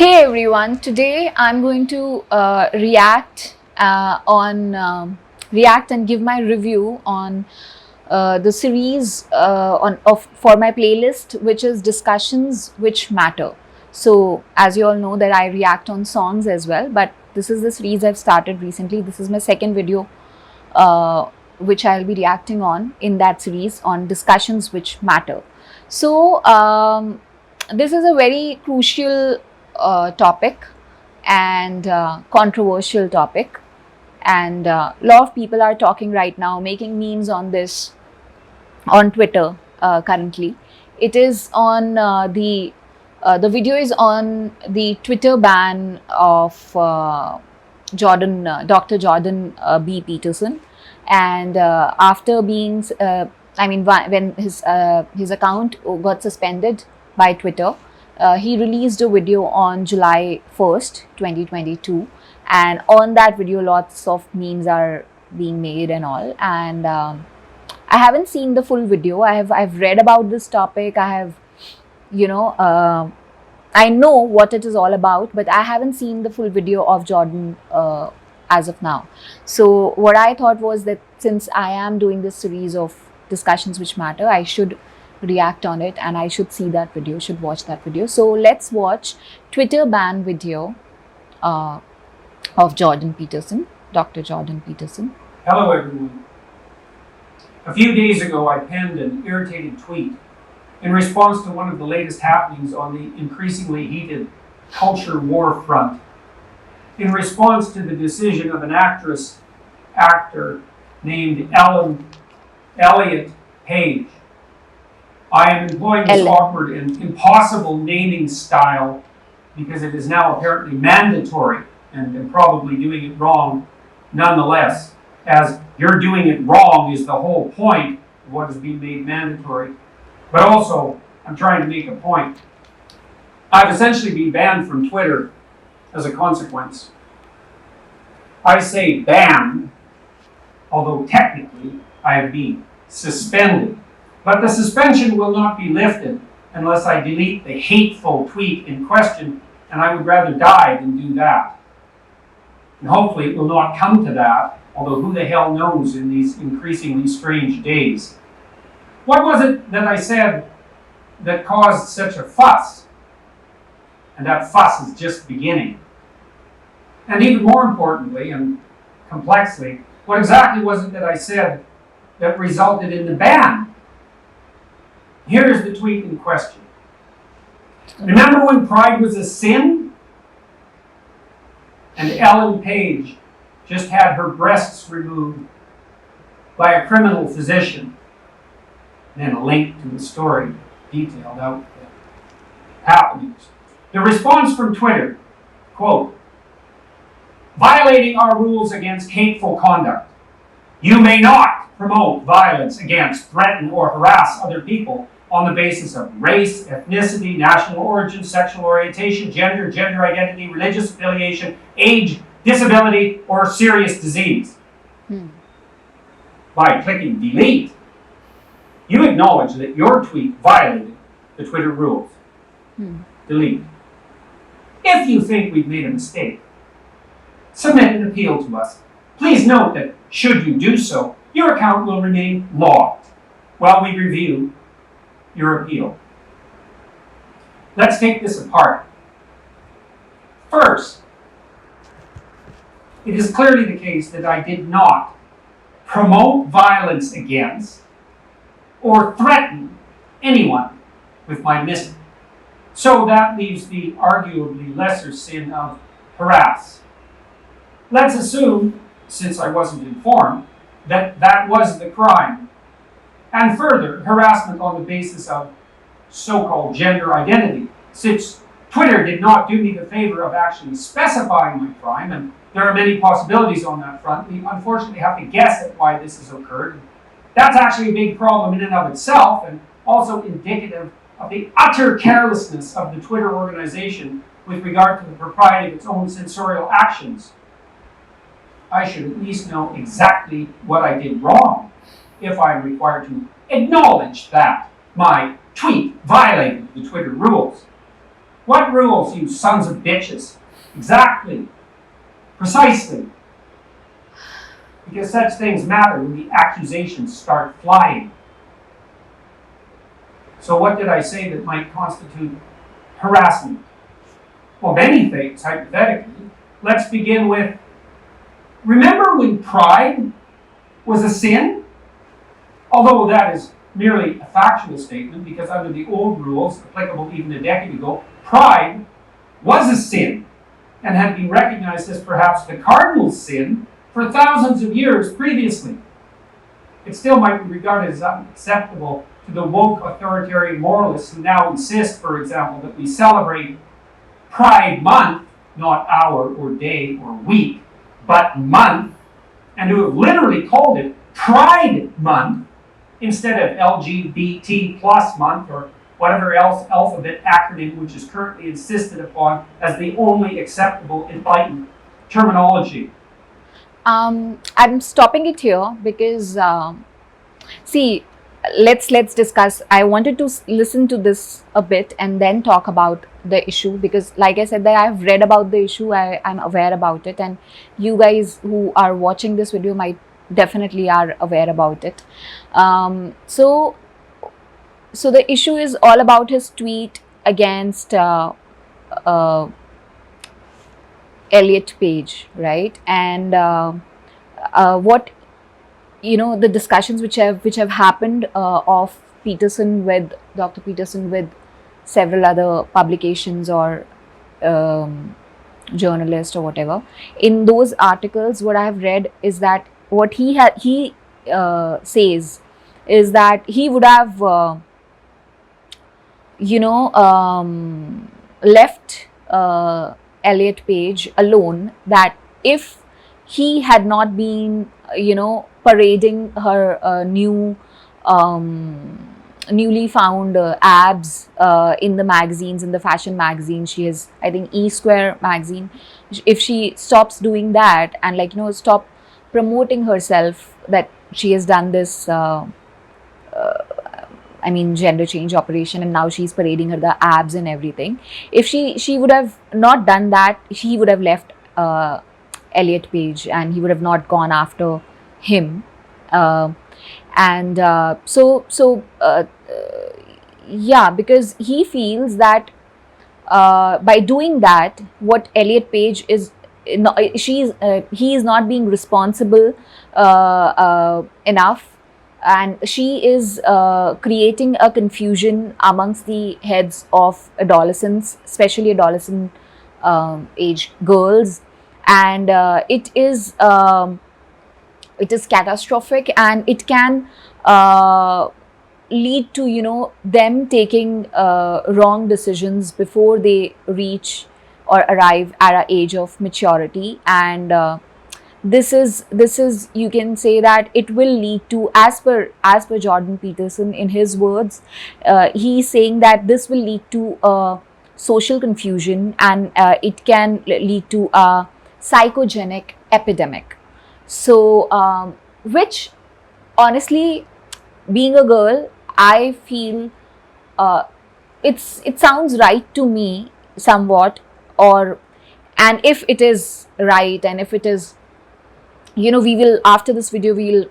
Hey everyone, today I'm going to react and give my review on the series for my playlist, which is Discussions Which Matter. So, as you all know, that I react on songs as well, but this is the series I've started recently. This is my second video, uh, which I'll be reacting on in that series on Discussions Which Matter. So, this is a very crucial topic and controversial topic, and a lot of people are talking right now, making memes on this on Twitter currently. It is on the video is on the Twitter ban of Dr. Jordan B. Peterson, and after being, when his account got suspended by Twitter, he released a video on July 1st, 2022, and on that video, lots of memes are being made and all. And I haven't seen the full video. I've read about this topic. I have, you know, I know what it is all about, but I haven't seen the full video of Jordan as of now. So what I thought was that since I am doing this series of Discussions Which Matter, I should react on it and I should see that video, should watch that video. So let's watch Twitter ban video of Jordan Peterson, Dr. Jordan Peterson. Hello everyone. A few days ago I penned an irritated tweet in response to one of the latest happenings on the increasingly heated culture war front. In response to the decision of an actor named Elliot Page. I am employing this awkward and impossible naming style because it is now apparently mandatory, and I'm probably doing it wrong nonetheless, as you're doing it wrong is the whole point of what is being made mandatory. But also, I'm trying to make a point. I've essentially been banned from Twitter as a consequence. I say banned, although technically I have been suspended. But the suspension will not be lifted unless I delete the hateful tweet in question, and I would rather die than do that. And hopefully it will not come to that, although who the hell knows in these increasingly strange days. What was it that I said that caused such a fuss? And that fuss is just beginning. And even more importantly and complexly, what exactly was it that I said that resulted in the ban? Here is the tweet in question. Remember when pride was a sin? And Ellen Page just had her breasts removed by a criminal physician. And then a link to the story detailed out the happenings. The response from Twitter, quote, violating our rules against hateful conduct. You may not promote violence against, threaten, or harass other people on the basis of race, ethnicity, national origin, sexual orientation, gender identity, religious affiliation, age, disability, or serious disease. By clicking delete, you acknowledge that your tweet violated the Twitter rules. Delete. If you think we've made a mistake, submit an appeal to us. Please note that should you do so, your account will remain logged while we review your appeal. Let's take this apart. First, it is clearly the case that I did not promote violence against or threaten anyone with my message. So that leaves the arguably lesser sin of harass. Let's assume, since I wasn't informed, that that was the crime. And further, harassment on the basis of so-called gender identity. Since Twitter did not do me the favor of actually specifying my crime, and there are many possibilities on that front, we unfortunately have to guess at why this has occurred. That's actually a big problem in and of itself, and also indicative of the utter carelessness of the Twitter organization with regard to the propriety of its own censorial actions. I should at least know exactly what I did wrong if I am required to acknowledge that my tweet violated the Twitter rules. What rules, you sons of bitches? Exactly. Precisely. Because such things matter when the accusations start flying. So what did I say that might constitute harassment? Well, many things, hypothetically. Let's begin with, remember when pride was a sin? Although that is merely a factual statement, because under the old rules, applicable even a decade ago, pride was a sin and had been recognized as perhaps the cardinal sin for thousands of years previously. It still might be regarded as unacceptable to the woke authoritarian moralists who now insist, for example, that we celebrate Pride Month, not hour or day or week, but month, and who have literally called it Pride Month instead of LGBT plus month or whatever else alphabet acronym which is currently insisted upon as the only acceptable enlightened terminology. I'm stopping it here because see, let's discuss. I wanted to listen to this a bit and then talk about the issue, because like I said, that I've read about the issue, I'm aware about it, and you guys who are watching this video might definitely are aware about it. So the issue is all about his tweet against Elliot Page, right? And what, you know, the discussions which have happened of Peterson with Dr. Peterson with several other publications or journalists or whatever. In those articles, what I have read is that what he says is that he would have left Elliot Page alone, that if he had not been, parading her newly found abs in the magazines, in the fashion magazine. She has, I think, E Square magazine. If she stops doing that and stop promoting herself that she has done this gender change operation, and now she's parading her the abs and everything. If she would have not done that, he would have left Elliot Page and he would have not gone after him. Because he feels that by doing that, what Elliot Page is, he is not being responsible enough, and she is creating a confusion amongst the heads of adolescents, especially adolescent age girls, and it is catastrophic, and it can lead to them taking wrong decisions before they reach or arrive at an age of maturity. And this is you can say that it will lead to, as per Jordan Peterson, in his words, he's saying that this will lead to social confusion, and it can lead to a psychogenic epidemic. So which, honestly, being a girl, I feel it sounds right to me somewhat, and if it is right, and if it is, we will, after this video, we'll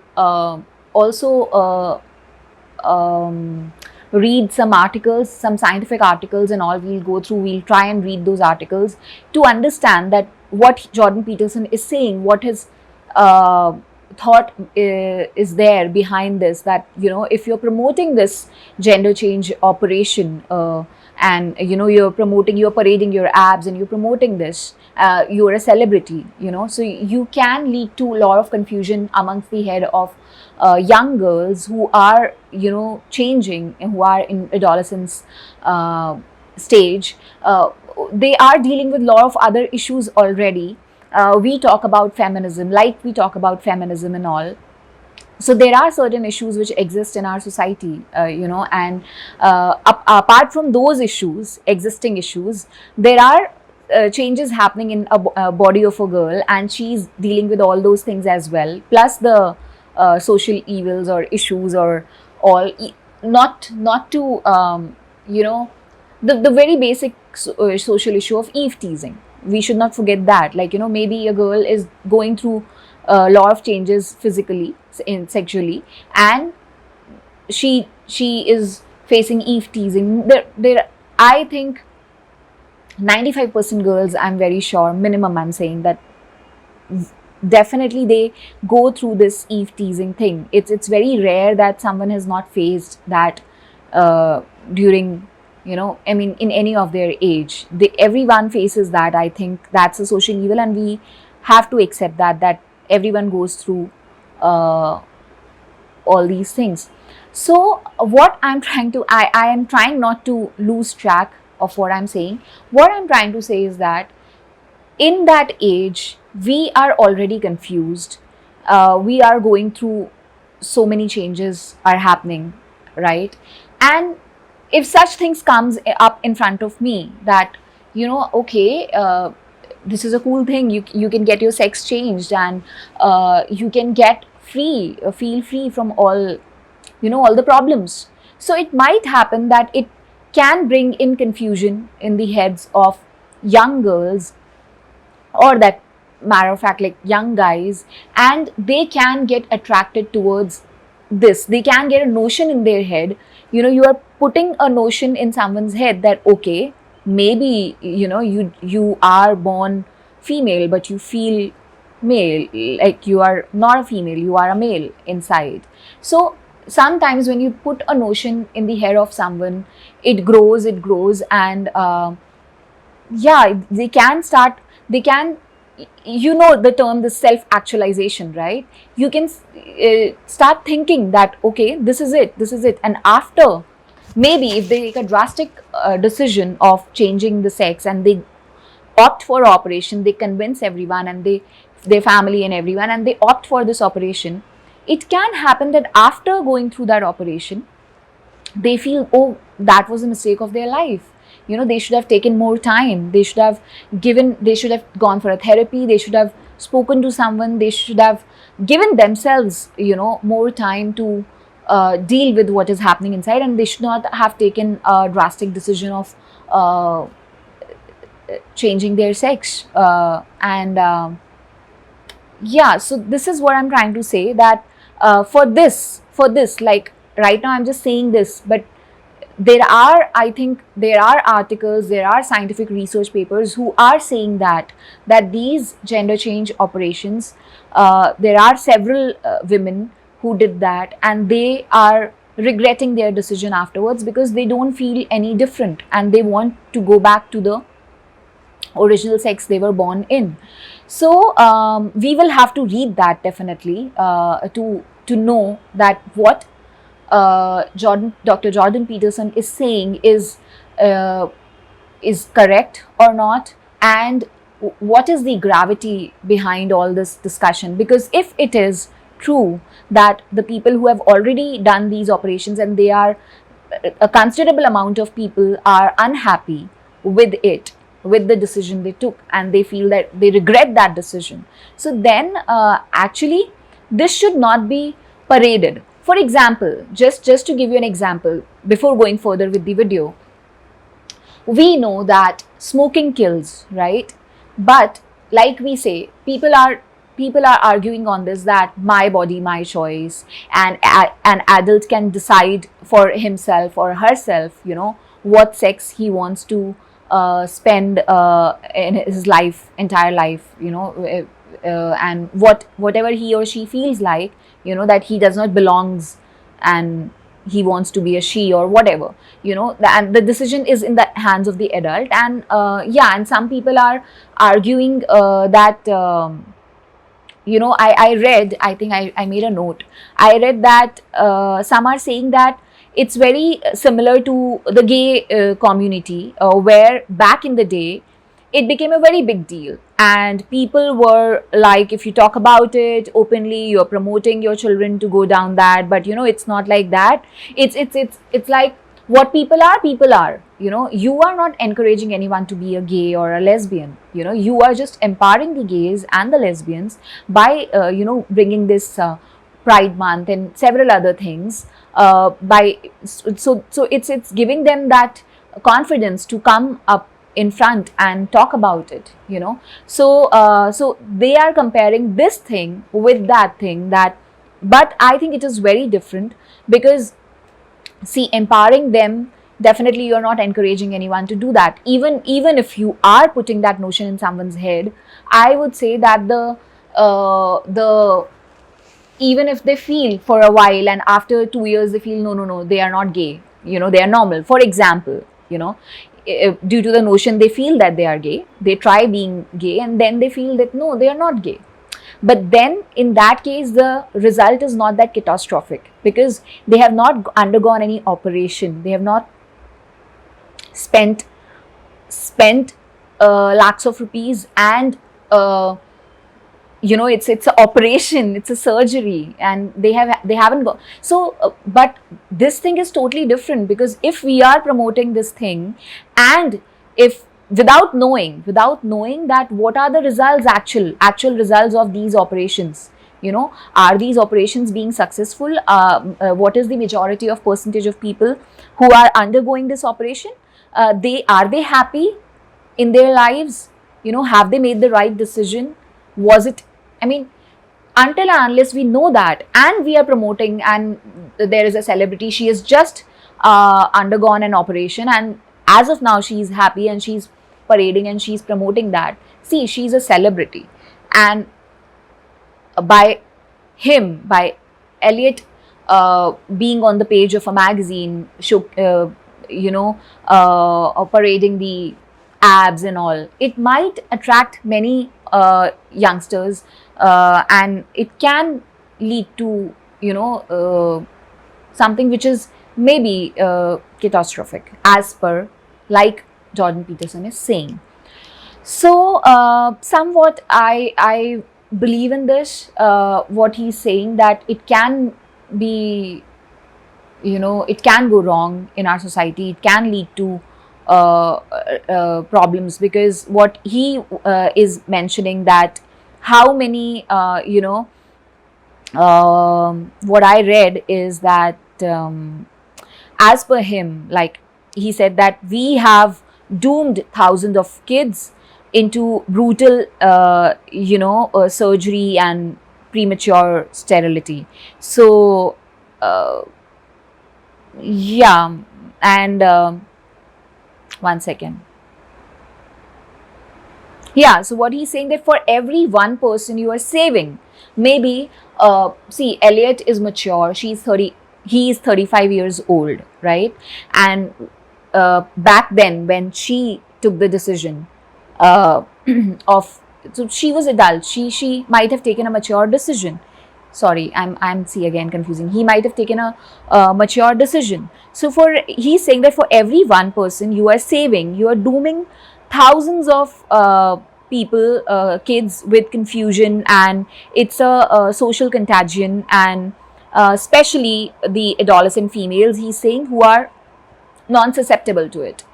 also read some articles, some scientific articles and all. We'll try and read those articles to understand that what Jordan Peterson is saying, what his thought is there behind this, that if you're promoting this gender change operation, and you're parading your abs and you're promoting this, you're a celebrity, so you can lead to a lot of confusion amongst the head of young girls who are changing and who are in adolescence stage. They are dealing with a lot of other issues already. We talk about feminism and all. So there are certain issues which exist in our society, and apart from those existing issues, there are changes happening in a body of a girl, and she's dealing with all those things as well, plus the social evils or issues or all, not to the very basic social issue of eve teasing. We should not forget that, like, maybe a girl is going through a lot of changes physically, in sexually, and she is facing eve teasing. There I think 95% girls, I'm very sure, minimum, I'm saying that definitely they go through this eve teasing thing. It's very rare that someone has not faced that during, I mean, in any of their age. Everyone faces that. I think that's a social evil, and we have to accept that everyone goes through all these things. So what I'm trying to, I am trying not to lose track of what I'm saying. What I'm trying to say is that in that age, we are already confused. We are going through so many changes are happening, right? And if such things comes up in front of me, that, okay, this is a cool thing. You can get your sex changed, and you can get free, feel free from all, all the problems. So it might happen that it can bring in confusion in the heads of young girls, or that matter of fact, like young guys, and they can get attracted towards this. They can get a notion in their head. You are putting a notion in someone's head that, okay, maybe, you are born female, but you feel male, like you are not a female, you are a male inside. So sometimes when you put a notion in the head of someone, it grows, and yeah, they can, the term, the self actualization, right? You can start thinking that, okay, this is it. And after, maybe if they take a drastic decision of changing the sex, and they opt for operation, they convince everyone, and their family and everyone, and they opt for this operation, it can happen that after going through that operation, they feel, oh, that was a mistake of their life. They should have taken more time. They should have gone for a therapy. They should have spoken to someone. They should have given themselves, more time to deal with what is happening inside, and they should not have taken a drastic decision of changing their sex. And yeah, so this is what I'm trying to say, that for this, like, right now I'm just saying this, but I think there are articles, there are scientific research papers who are saying that these gender change operations, there are several women who did that, and they are regretting their decision afterwards, because they don't feel any different, and they want to go back to the original sex they were born in. So we will have to read that definitely, to know that what Dr. Jordan Peterson is saying is correct or not, and what is the gravity behind all this discussion. Because if it is true that the people who have already done these operations, and they are, a considerable amount of people are unhappy with it, with the decision they took, and they feel that they regret that decision, so then actually this should not be paraded. For example, just to give you an example before going further with the video, we know that smoking kills, right? But like we say, people are arguing on this, that my body, my choice, and an adult can decide for himself or herself, what sex he wants to spend in his entire life, and whatever he or she feels like, that he does not belongs, and he wants to be a she or whatever, and the decision is in the hands of the adult. And yeah, and some people are arguing that I read, I think I made a note, I read that some are saying that it's very similar to the gay community, where back in the day it became a very big deal, and people were like, if you talk about it openly, you're promoting your children to go down that. But it's not like that. It's like, what people are, you are not encouraging anyone to be a gay or a lesbian. You are just empowering the gays and the lesbians by bringing this Pride Month and several other things, so it's giving them that confidence to come up in front and talk about it, you know. So so they are comparing this thing with that thing, that, but I think it is very different, because see, empowering them, definitely you're not encouraging anyone to do that. Even if you are putting that notion in someone's head, I would say that the even if they feel for a while and after 2 years they feel no, they are not gay, you know, they are normal, for example, you know, due to the notion they feel that they are gay, they try being gay and then they feel that no, they are not gay. But then in that case the result is not that catastrophic, because they have not undergone any operation, they have not spent lakhs of rupees, and you know, it's an operation, it's a surgery, and they haven't got. So but this thing is totally different, because if we are promoting this thing, and if without knowing that what are the results, actual results of these operations, you know, are these operations being successful, what is the majority of percentage of people who are undergoing this operation, they happy in their lives, you know, have they made the right decision, was it, I mean, until and unless we know that, and we are promoting, and there is a celebrity, she has just undergone an operation, and as of now she's happy and she's parading and she's promoting that, see, she's a celebrity, and by Elliot being on the page of a magazine, you know, parading the abs and all, it might attract many youngsters, and it can lead to, you know, something which is maybe catastrophic, as per like Jordan Peterson is saying. So somewhat I believe in this, what he's saying, that it can be, you know, it can go wrong in our society, it can lead to problems, because what he is mentioning, that how many you know, what I read is that as per him, like he said that we have doomed thousands of kids into brutal you know, surgery and premature sterility. So yeah, and one second. Yeah, so what he's saying, that for every one person you are saving, maybe see, Elliot is mature, she's 30, he is 35 years old, right? And back then when she took the decision of, so she was adult, she might have taken a mature decision. Sorry, I'm see again confusing. He might have taken a mature decision. So for, he's saying that for every one person you are saving, you are dooming thousands of people, kids, with confusion, and it's a social contagion, and especially the adolescent females, he's saying, who are non-susceptible to it.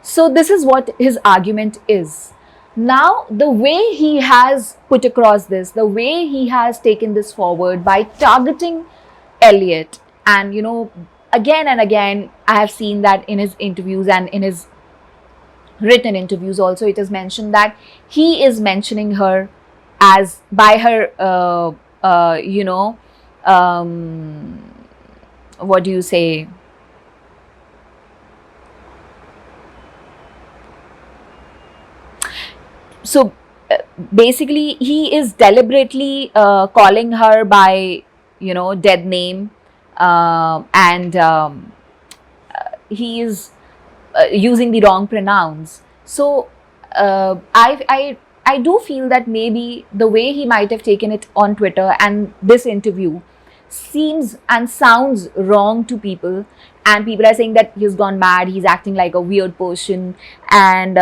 So this is what his argument is. Now, the way he has put across this, the way he has taken this forward by targeting Elliot, and you know, again and again, I have seen that in his interviews and in his written interviews also, it is mentioned that he is mentioning her as by her, you know, what do you say? So basically he is deliberately calling her by, you know, dead name, and he is using the wrong pronouns. So I do feel that maybe the way he might have taken it on Twitter and this interview seems and sounds wrong to people, and people are saying that he's gone mad, he's acting like a weird person, and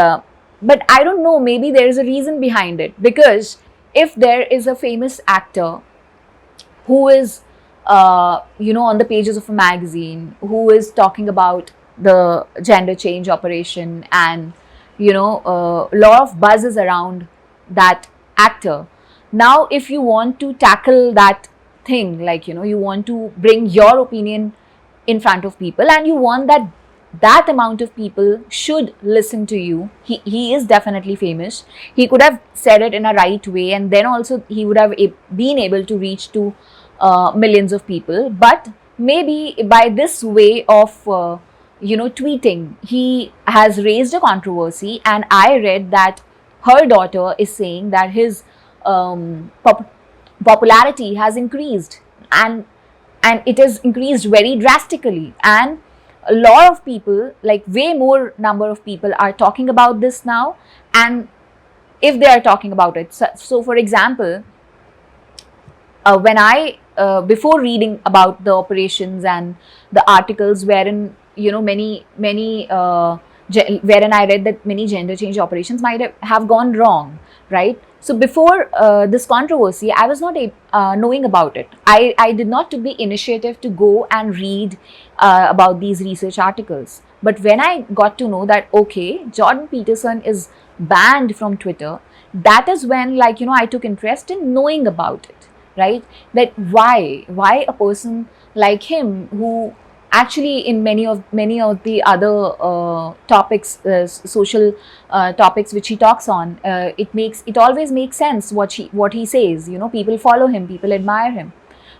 but I don't know, maybe there is a reason behind it, because if there is a famous actor who is you know, on the pages of a magazine, who is talking about the gender change operation, and you know, a lot of buzz is around that actor. Now if you want to tackle that thing, like, you know, you want to bring your opinion in front of people, and you want that that amount of people should listen to you. He is definitely famous. He could have said it in a right way, and then also he would have been able to reach to millions of people. But maybe by this way of tweeting, he has raised a controversy. And I read that her daughter is saying that his popularity has increased, and it has increased very drastically. And a lot of people, like way more number of people, are talking about this now. And if they are talking about it, so for example, when I before reading about the operations and the articles wherein many wherein I read that many gender change operations might have gone wrong, right? So before this controversy, I was not knowing about it. I did not take the initiative to go and read about these research articles. But when I got to know that, okay, Jordan Peterson is banned from Twitter, that is when, I took interest in knowing about it, right? That why a person like him, who actually in many of the other social topics which he talks on, it always makes sense what he says. People follow him, people admire him.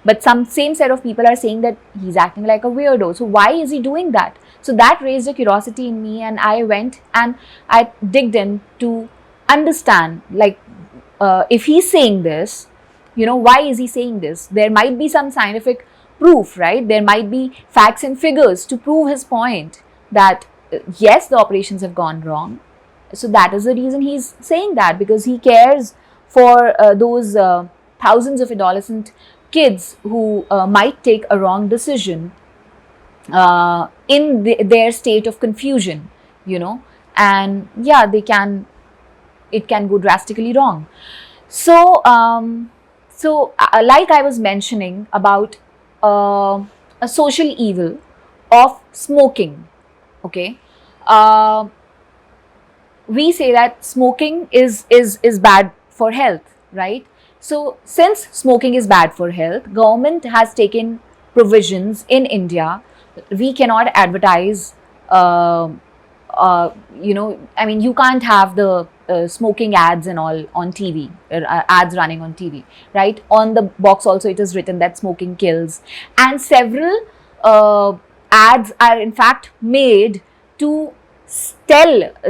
But some same set of people are saying that he's acting like a weirdo. So why is he doing that? So that raised a curiosity in me, and I went and I digged in to understand, if he's saying this, why is he saying this? There might be some scientific proof, right? There might be facts and figures to prove his point that yes, the operations have gone wrong. So that is the reason he's saying that, because he cares for those thousands of adolescent kids who might take a wrong decision in their state of confusion, and yeah, it can go drastically wrong. So like I was mentioning about a social evil of smoking, okay, we say that smoking is bad for health, right? So since smoking is bad for health, government has taken provisions in India. We cannot advertise, you can't have the smoking ads and all on TV, ads running on TV, right? On the box also it is written that smoking kills. And several ads are in fact made to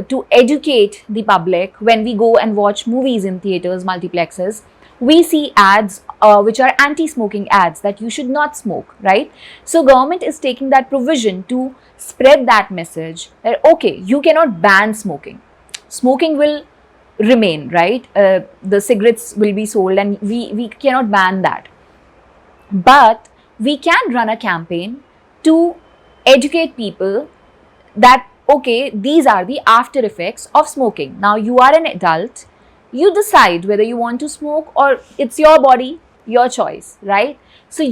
to educate the public. When we go and watch movies in theaters, multiplexes, we see ads which are anti-smoking ads, that you should not smoke, right? So government is taking that provision to spread that message that, okay, you cannot ban smoking. Smoking will remain, right? The cigarettes will be sold, and we cannot ban that. But we can run a campaign to educate people that, okay, these are the after effects of smoking. Now you are an adult, you decide whether you want to smoke, or it's your body, your choice, right? So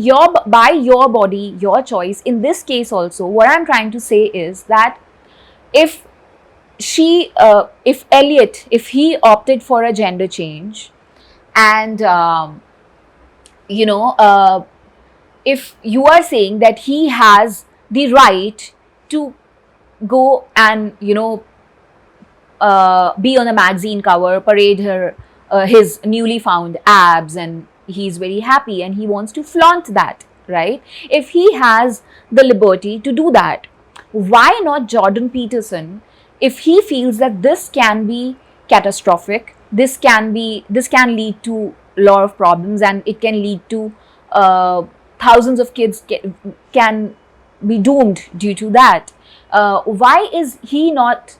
by your body, your choice, in this case also, what I'm trying to say is that if Elliot, if he opted for a gender change, and if you are saying that he has the right to go and be on a magazine cover, parade his newly found abs, and he's very happy and he wants to flaunt that, right? If he has the liberty to do that, why not Jordan Peterson? If he feels that this can be catastrophic, this can lead to a lot of problems, and it can lead to thousands of kids can be doomed due to that. Why is he not?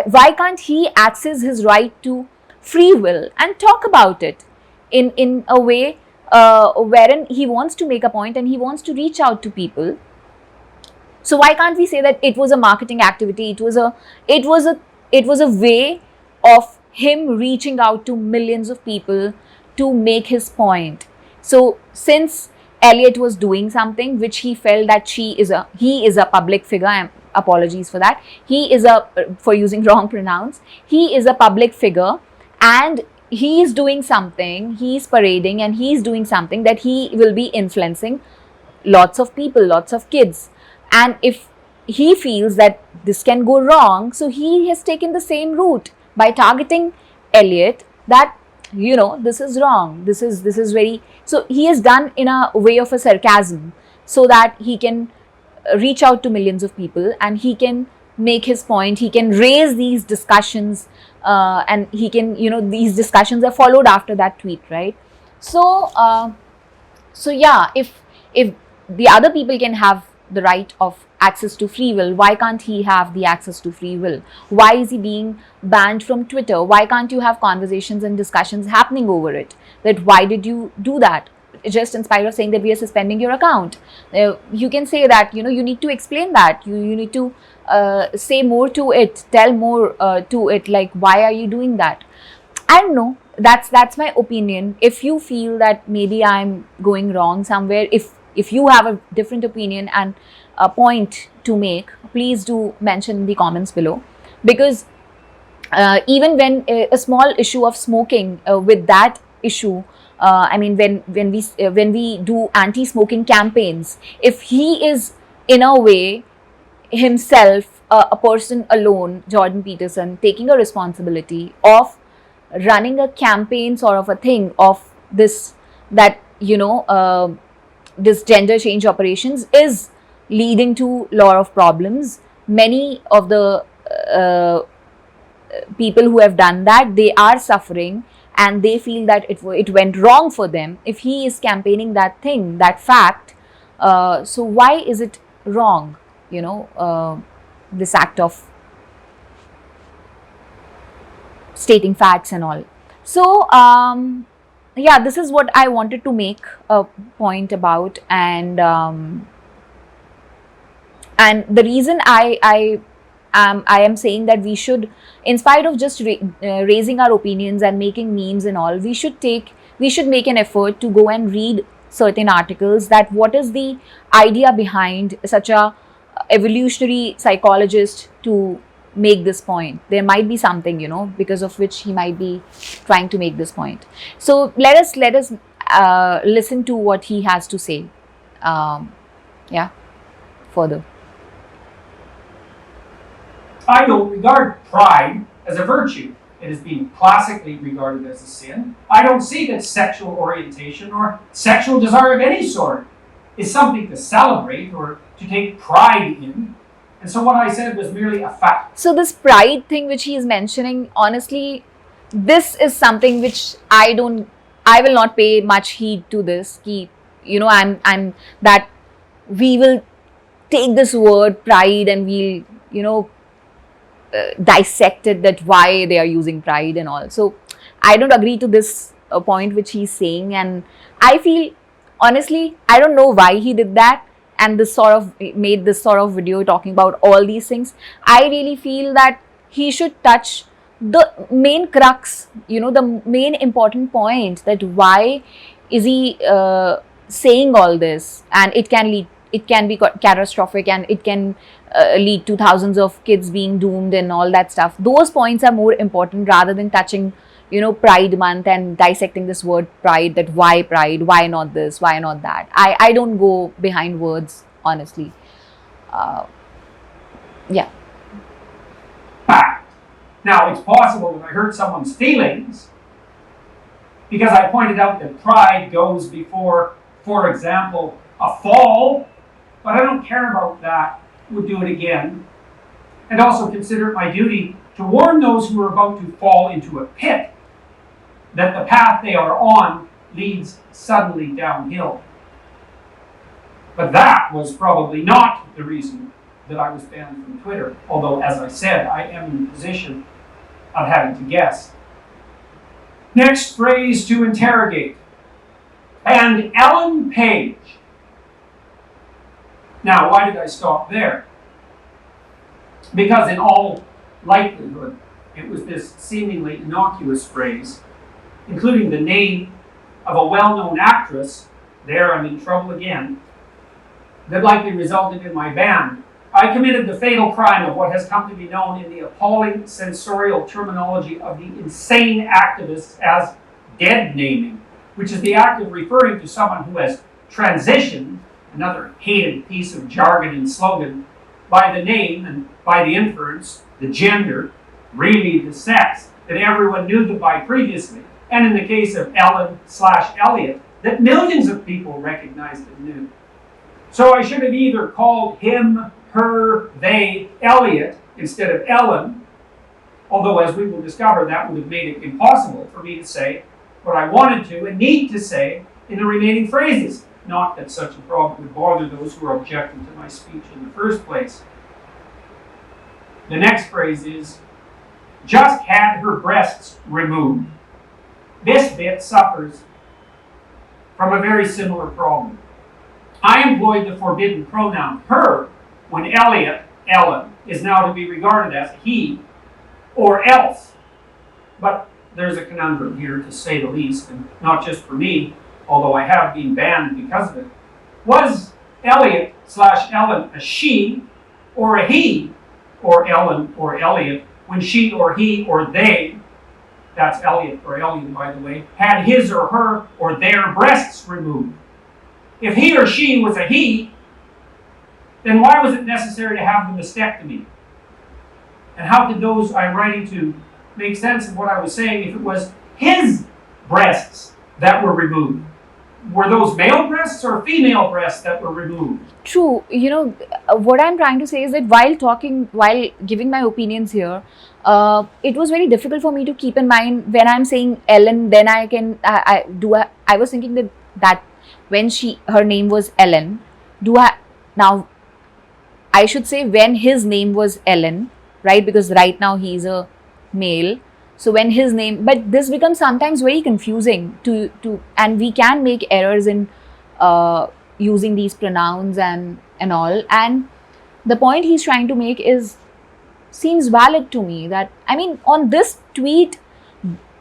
Why can't he access his right to free will and talk about it in a way wherein he wants to make a point and he wants to reach out to people? So why can't we say that it was a marketing activity? It was a way of him reaching out to millions of people to make his point. So since Elliot was doing something which he felt that he is a public figure, apologies for that, for using wrong pronouns, he is a public figure, and he is doing something, he's parading and he's doing something that he will be influencing lots of people, lots of kids. And if he feels that this can go wrong, so he has taken the same route by targeting Elliot, that this is wrong, this is very, so he is done in a way of a sarcasm, so that he can reach out to millions of people and he can make his point, he can raise these discussions, and he can, these discussions are followed after that tweet, right? So yeah, if the other people can have the right of access to free will, why can't he have the access to free will? Why is he being banned from Twitter? Why can't you have conversations and discussions happening over it? That why did you do that? Just in spite of saying that we are suspending your account, you can say that you need to explain that, you need to say more to it, tell more to it, like why are you doing that? I don't know. That's my opinion. If you feel that maybe I'm going wrong somewhere, if you have a different opinion and a point to make, please do mention in the comments below. Because even when a small issue of smoking, with that issue, I mean, when we do anti-smoking campaigns, if he is in a way himself a person alone, Jordan Peterson, taking a responsibility of running a campaign sort of a thing of this, that this gender change operations is leading to a lot of problems. Many of the people who have done that, they are suffering and they feel that it went wrong for them. If he is campaigning that thing, that fact, so why is it wrong, this act of stating facts and all? So yeah, this is what I wanted to make a point about. And the reason I am saying that we should, in spite of just raising our opinions and making memes and all, we should make an effort to go and read certain articles, that what is the idea behind such a evolutionary psychologist to make this point. There might be something, because of which he might be trying to make this point. So let us listen to what he has to say, yeah, further. I don't regard pride as a virtue. It has been classically regarded as a sin. I don't see that sexual orientation or sexual desire of any sort is something to celebrate or to take pride in. And so what I said was merely a fact. So this pride thing which he is mentioning, honestly, this is something which I will not pay much heed to this. I'm that we will take this word pride and we'll, dissect it, that why they are using pride and all. So I don't agree to this point which he's saying, and I feel, honestly, I don't know why he did that and made this sort of video talking about all these things. I really feel that he should touch the main crux, the main important point, that why is he saying all this, and it can be catastrophic, and it can lead to thousands of kids being doomed and all that stuff. Those points are more important rather than touching, Pride Month and dissecting this word pride, that why pride, why not this, why not that. I don't go behind words, honestly. Yeah. Fact. Now, it's possible that I hurt someone's feelings because I pointed out that pride goes before, for example, a fall, but I don't care about that. Would do it again. And also consider it my duty to warn those who are about to fall into a pit that the path they are on leads suddenly downhill. But that was probably not the reason that I was banned from Twitter, although, as I said, I am in the position of having to guess. Next phrase to interrogate. And Ellen Page. Now, why did I stop there? Because in all likelihood, it was this seemingly innocuous phrase, including the name of a well-known actress, there I'm in trouble again, that likely resulted in my ban. I committed the fatal crime of what has come to be known in the appalling sensorial terminology of the insane activists as dead naming, which is the act of referring to someone who has transitioned, another hated piece of jargon and slogan, by the name and by the inference, the gender, really the sex, that everyone knew them by previously. And in the case of Ellen/Elliot, that millions of people recognized and knew. So I should have either called him, her, they, Elliot, instead of Ellen, although as we will discover, that would have made it impossible for me to say what I wanted to and need to say in the remaining phrases. Not that such a problem would bother those who are objecting to my speech in the first place. The next phrase is, just had her breasts removed. This bit suffers from a very similar problem. I employed the forbidden pronoun her when Elliot, Ellen, is now to be regarded as he or else. But there's a conundrum here, to say the least, and not just for me, although I have been banned because of it. Was Elliot/Ellen a she or a he, or Ellen or Elliot, when she or he or they, that's Elliot or Elliot by the way, had his or her or their breasts removed? If he or she was a he, then why was it necessary to have the mastectomy? And how did those I'm writing to make sense of what I was saying if it was his breasts that were removed? Were those male breasts or female breasts that were removed? True. What I'm trying to say is that while giving my opinions here, it was very difficult for me to keep in mind when I'm saying Ellen, then I was thinking that when her name was Ellen, now I should say when his name was Ellen, right? Because right now he's a male. So when his name, but this becomes sometimes very confusing and we can make errors in using these pronouns and all. And the point he's trying to make seems valid to me, that, I mean, on this tweet,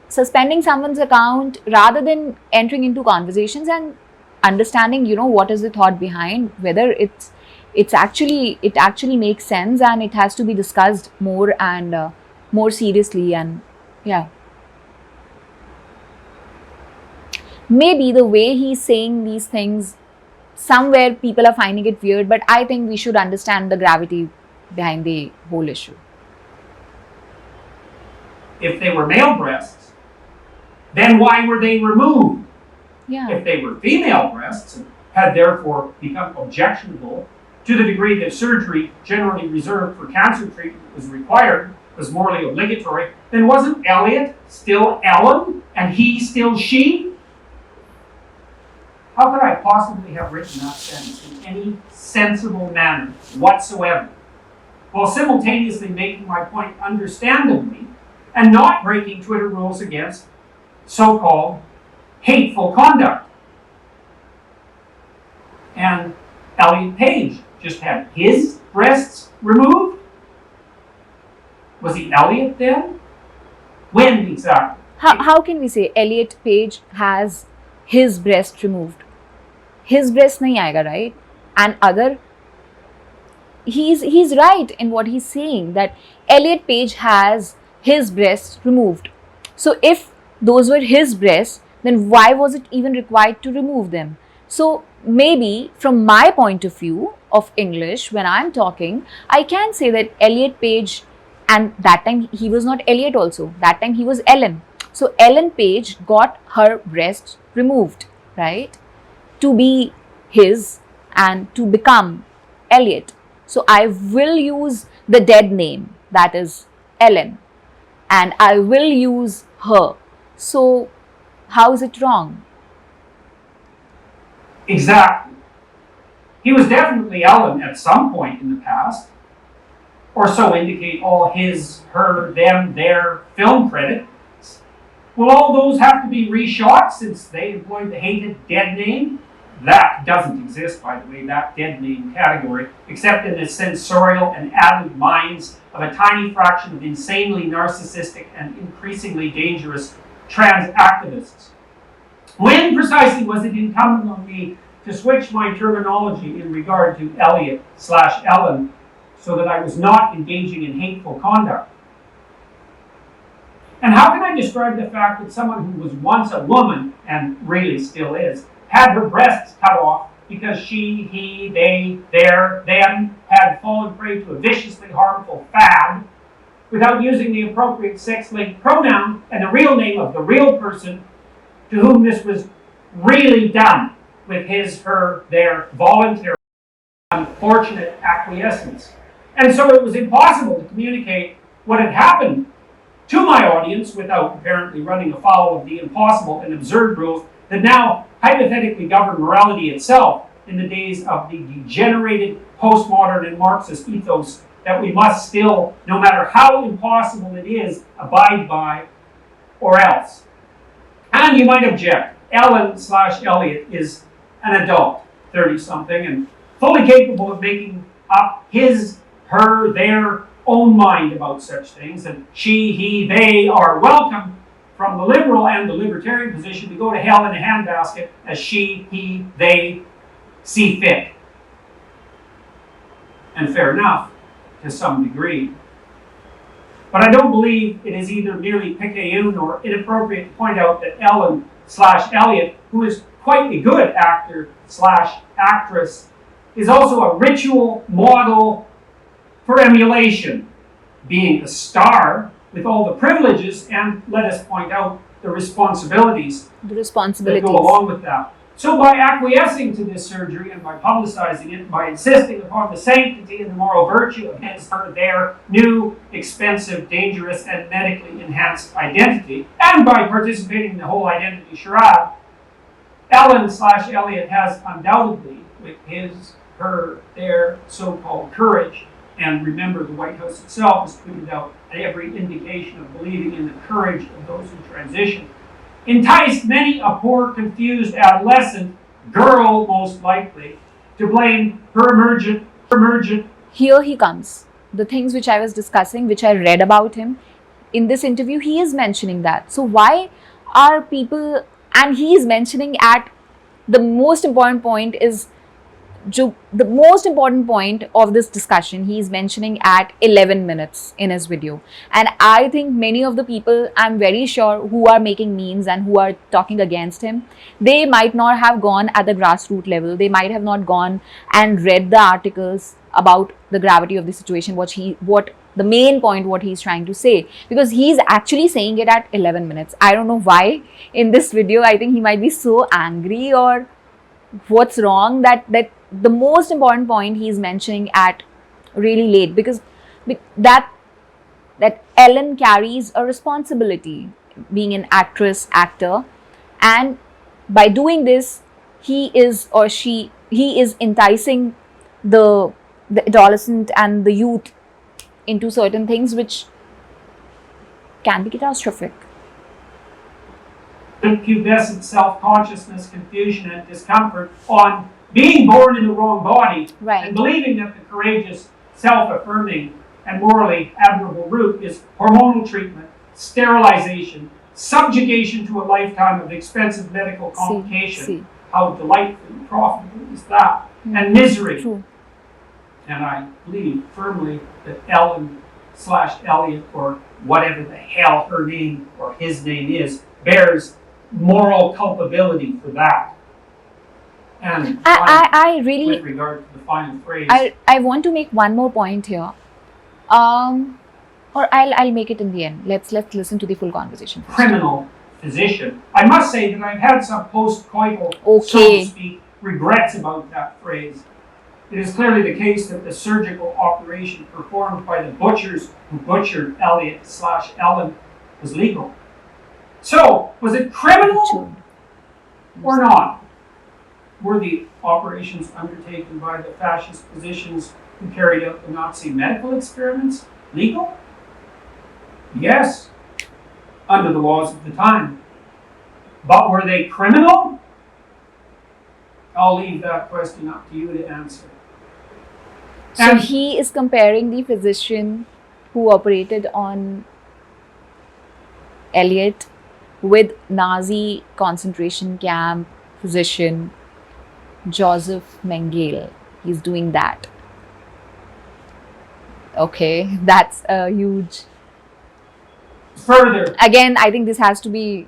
suspending someone's account rather than entering into conversations and understanding, what is the thought behind, whether it actually makes sense and it has to be discussed more and more seriously. And yeah, maybe the way he's saying these things, somewhere people are finding it weird, but I think we should understand the gravity behind the whole issue. If they were male breasts, then why were they removed? Yeah. If they were female breasts and had therefore become objectionable to the degree that surgery generally reserved for cancer treatment was required, was morally obligatory, then wasn't Elliot still Ellen and he still she? How could I possibly have written that sentence in any sensible manner whatsoever, while simultaneously making my point understandably and not breaking Twitter rules against so-called hateful conduct? And Elliot Page just had his breasts removed? Was he Elliot then? When exactly? How can we say Elliot Page has his breast removed? His breast nahi aayega, right? And he's right in what he's saying, that Elliot Page has his breasts removed. So if those were his breasts, then why was it even required to remove them? So maybe from my point of view of English, when I'm talking, I can say that Elliot Page, and that time he was not Elliot also, that time he was Ellen. So Ellen Page got her breasts removed, right? To be his and to become Elliot. So I will use the dead name, that is Ellen, and I will use her. So how is it wrong? Exactly. He was definitely Ellen at some point in the past, or so indicate all his, her, them, their film credits. Will all those have to be reshot since they employed the hated dead name? That doesn't exist, by the way, that dead name category, except in the sensorial and added minds of a tiny fraction of insanely narcissistic and increasingly dangerous trans activists. When precisely was it incumbent on me to switch my terminology in regard to Elliot/Ellen so that I was not engaging in hateful conduct? And how can I describe the fact that someone who was once a woman, and really still is, had her breasts cut off because she, he, they, their, them had fallen prey to a viciously harmful fad without using the appropriate sex-linked pronoun and the real name of the real person to whom this was really done with his, her, their voluntary, unfortunate acquiescence. And so it was impossible to communicate what had happened to my audience without apparently running afoul of the impossible and absurd rules that now hypothetically govern morality itself in the days of the degenerated postmodern and Marxist ethos that we must still, no matter how impossible it is, abide by or else. And you might object, Ellen/Elliot is an adult, 30-something, and fully capable of making up his, her, their own mind about such things, and she, he, they are welcome from the liberal and the libertarian position to go to hell in a handbasket as she, he, they see fit. And fair enough, to some degree. But I don't believe it is either merely picayune or inappropriate to point out that Ellen/Elliot, who is quite a good actor/actress, is also a ritual model for emulation, being a star with all the privileges and, let us point out, the responsibilities that go along with that. So by acquiescing to this surgery and by publicizing it, by insisting upon the sanctity and the moral virtue of his, her, their new, expensive, dangerous, and medically enhanced identity, and by participating in the whole identity charade, Ellen/Elliot has undoubtedly, with his, her, their so-called courage, and remember the White House itself has tweeted out every indication of believing in the courage of those who transition, enticed many a poor, confused adolescent, girl most likely, to blame her emergent. Here he comes. The things which I was discussing, which I read about him, in this interview, he is mentioning that. So why are people, and he is mentioning at the most important point is, the most important point of this discussion, he is mentioning at 11 minutes in his video. And I think many of the people, I'm very sure, who are making memes and who are talking against him, they might not have gone at the grassroots level. They might have not gone and read the articles about the gravity of the situation, what the main point, what he's trying to say, because he's actually saying it at 11 minutes. I don't know why in this video. I think he might be so angry, or what's wrong that the most important point he's mentioning at really late, because that Ellen carries a responsibility being an actor, and by doing this he is enticing the adolescent and the youth into certain things which can be catastrophic. Pubescent self-consciousness, confusion, and discomfort on being born in the wrong body, right, and believing that the courageous, self-affirming, and morally admirable route is hormonal treatment, sterilization, subjugation to a lifetime of expensive medical complication. How delightfully profitable is that? And misery. True. And I believe firmly that Ellen/Elliot, or whatever the hell her name or his name is, bears moral culpability for that. And I really, with regard to the final phrase, I want to make one more point here, or I'll make it in the end. Let's listen to the full conversation first. Criminal physician. I must say that I've had some post-coital, so to speak, regrets about that phrase. It is clearly the case that the surgical operation performed by the butchers who butchered Elliot/Ellen was legal. So, was it criminal or not? Were the operations undertaken by the fascist physicians who carried out the Nazi medical experiments legal? Yes, under the laws of the time. But were they criminal? I'll leave that question up to you to answer. So he is comparing the physician who operated on Elliot with Nazi concentration camp physician Joseph Mengele. He's doing that. Okay, that's a huge... Further. Again, I think this has to be...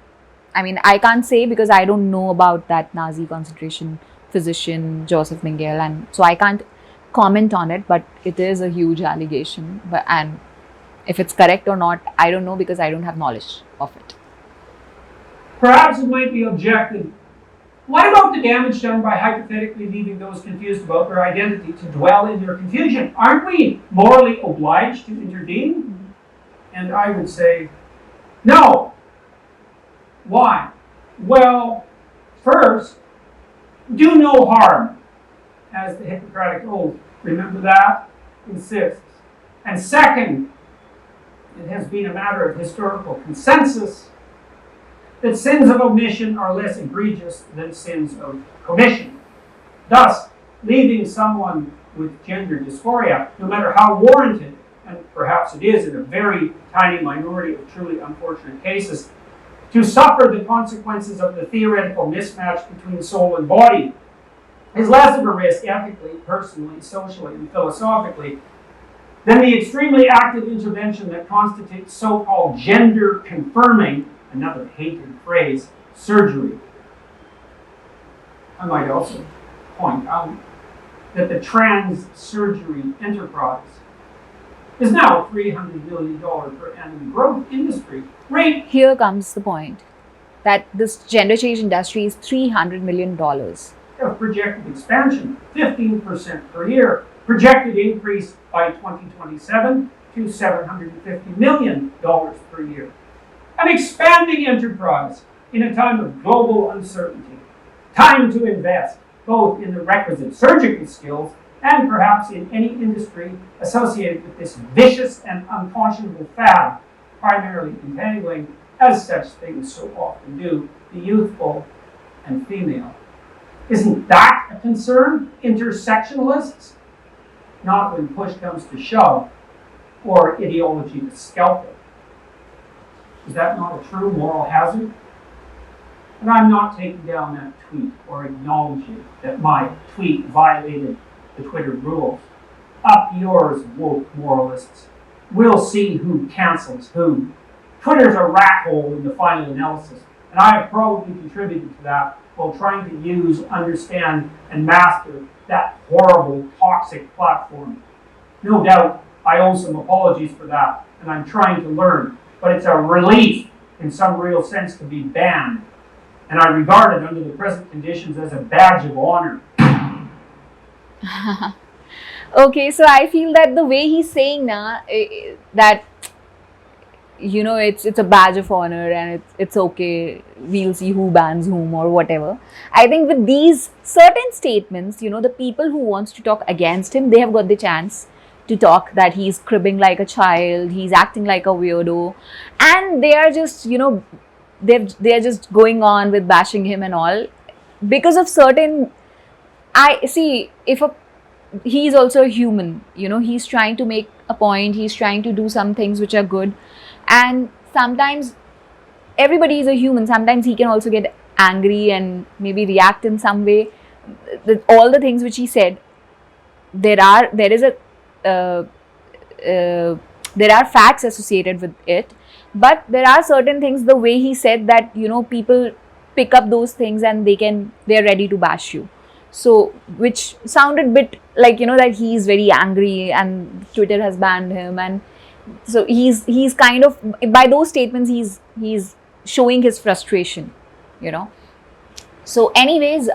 I mean, I can't say because I don't know about that Nazi concentration physician Joseph Mengele, and so I can't comment on it, but it is a huge allegation. And if it's correct or not, I don't know, because I don't have knowledge of it. Perhaps it might be objected, what about the damage done by hypothetically leaving those confused about their identity to dwell in their confusion? Aren't we morally obliged to intervene? And I would say, no. Why? Well, first, do no harm, as the Hippocratic Oath, remember that, insists. And second, it has been a matter of historical consensus that sins of omission are less egregious than sins of commission. Thus, leaving someone with gender dysphoria, no matter how warranted, and perhaps it is in a very tiny minority of truly unfortunate cases, to suffer the consequences of the theoretical mismatch between soul and body is less of a risk ethically, personally, socially, and philosophically than the extremely active intervention that constitutes so-called gender confirming, another hated phrase, surgery. I might also point out that the trans surgery enterprise is now a $300 million per annum growth industry rate. Here comes the point that this gender change industry is $300 million. Of projected expansion, 15% per year, projected increase by 2027 to $750 million per year. An expanding enterprise in a time of global uncertainty. Time to invest both in the requisite surgical skills and perhaps in any industry associated with this vicious and unconscionable fad, primarily entangling, as such things so often do, the youthful and female. Isn't that a concern, intersectionalists? Not when push comes to shove, or ideology to scalpel. Is that not a true moral hazard? And I'm not taking down that tweet or acknowledging that my tweet violated the Twitter rules. Up yours, woke moralists. We'll see who cancels who. Twitter's a rat hole in the final analysis, and I have probably contributed to that while trying to use, understand, and master that horrible, toxic platform. No doubt, I owe some apologies for that, and I'm trying to learn, but it's a relief in some real sense to be banned, and I regard it under the present conditions as a badge of honor. Okay, so I feel that the way he's saying now, that it's a badge of honor and it's okay, we'll see who bans whom or whatever. I think with these certain statements, the people who wants to talk against him, they have got the chance to talk that he's cribbing like a child, he's acting like a weirdo, and they are just they're just going on with bashing him and all because of certain. I see, he's also a human, he's trying to make a point, he's trying to do some things which are good, and sometimes everybody is a human, sometimes he can also get angry and maybe react in some way. All the things which he said, there are facts associated with it, but there are certain things, the way he said that people pick up those things and they're ready to bash you. So, which sounded bit like, that he's very angry and Twitter has banned him. And so he's kind of, by those statements, he's showing his frustration, So anyways,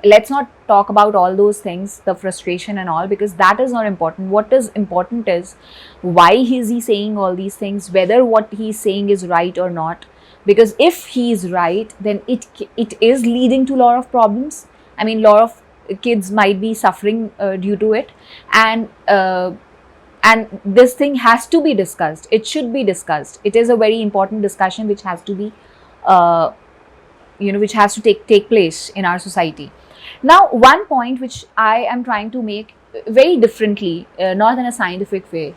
let's not talk about all those things, the frustration and all, because that is not important. What is important is why is he saying all these things, whether what he's saying is right or not. Because if he's right, then it is leading to a lot of problems. I mean, a lot of kids might be suffering due to it, and this thing has to be discussed. It should be discussed. It is a very important discussion which has to be, which has to take place in our society. Now, one point which I am trying to make very differently, not in a scientific way.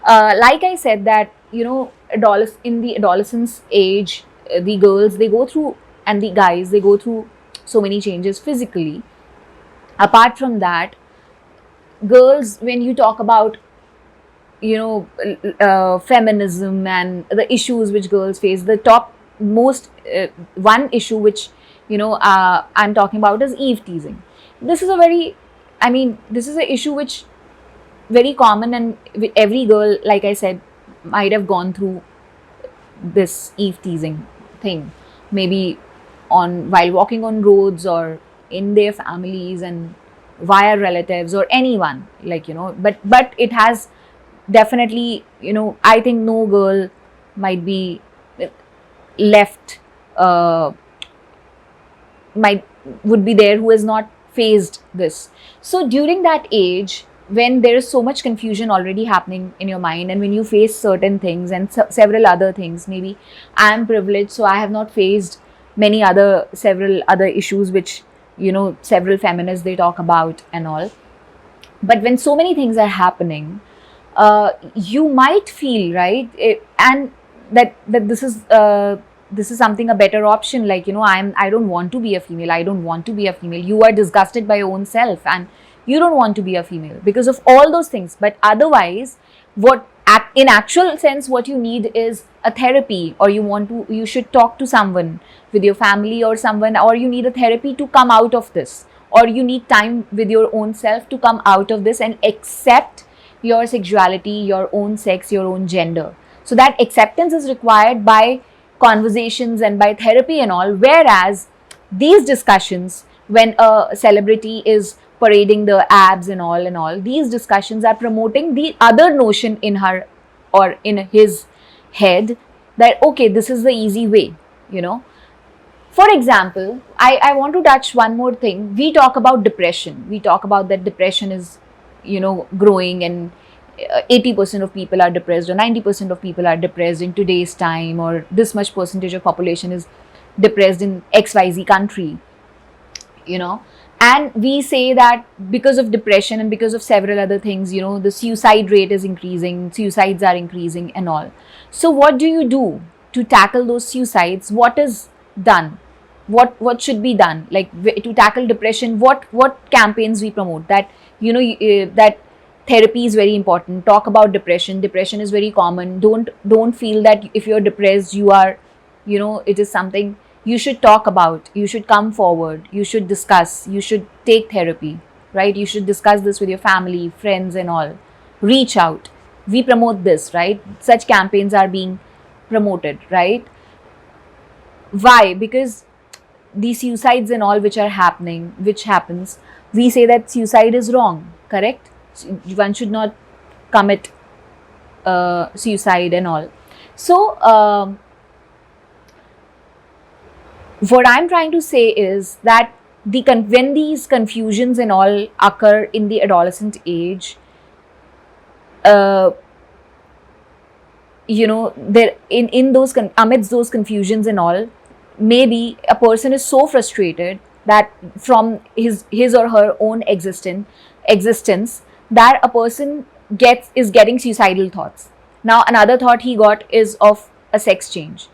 Like I said that, in the adolescence age, the girls, they go through, and the guys, they go through so many changes physically. Apart from that, girls, when you talk about feminism and the issues which girls face, the top most one issue which I'm talking about is eve teasing. This is a very, I mean, this is an issue which very common, and every girl, like I said, might have gone through this eve teasing thing, maybe on while walking on roads or in their families and via relatives or anyone, like, but it has definitely, I think no girl might be left, uh, might would be there who has not faced this. So during that age, when there is so much confusion already happening in your mind, and when you face certain things and several other things, maybe I am privileged, so I have not faced many other several other issues which, several feminists they talk about and all. But when so many things are happening, you might feel, right, and that this is something, a better option, like, I don't want to be a female, I don't want to be a female. You are disgusted by your own self, and you don't want to be a female because of all those things. But otherwise, in actual sense, what you need is a therapy, or you should talk to someone with your family or someone, or you need a therapy to come out of this, or you need time with your own self to come out of this and accept your sexuality, your own sex, your own gender. So that acceptance is required by conversations and by therapy and all. Whereas these discussions, when a celebrity is parading the abs and all, these discussions are promoting the other notion in her or in his head, that okay, this is the easy way, For example, I want to touch one more thing. We talk about depression. We talk about that depression is, growing, and 80% of people are depressed, or 90% of people are depressed in today's time, or this much percentage of population is depressed in XYZ country, And we say that because of depression and because of several other things, the suicide rate is increasing, suicides are increasing and all. So what do you do to tackle those suicides? What is done? What should be done? Like, to tackle depression, what campaigns we promote? That, that therapy is very important. Talk about depression. Depression is very common. Don't feel that if you're depressed, you are, it is something you should talk about. You should come forward. You should discuss. You should take therapy, right? You should discuss this with your family, friends and all. Reach out. We promote this, right? Such campaigns are being promoted, right? Why? Because these suicides and all which happens, we say that suicide is wrong, correct? One should not commit suicide and all. So what I'm trying to say is that when these confusions and all occur in the adolescent age, there in those amidst those confusions and all, maybe a person is so frustrated that from his or her own existence, that a person is getting suicidal thoughts. Now another thought he got is of a sex change.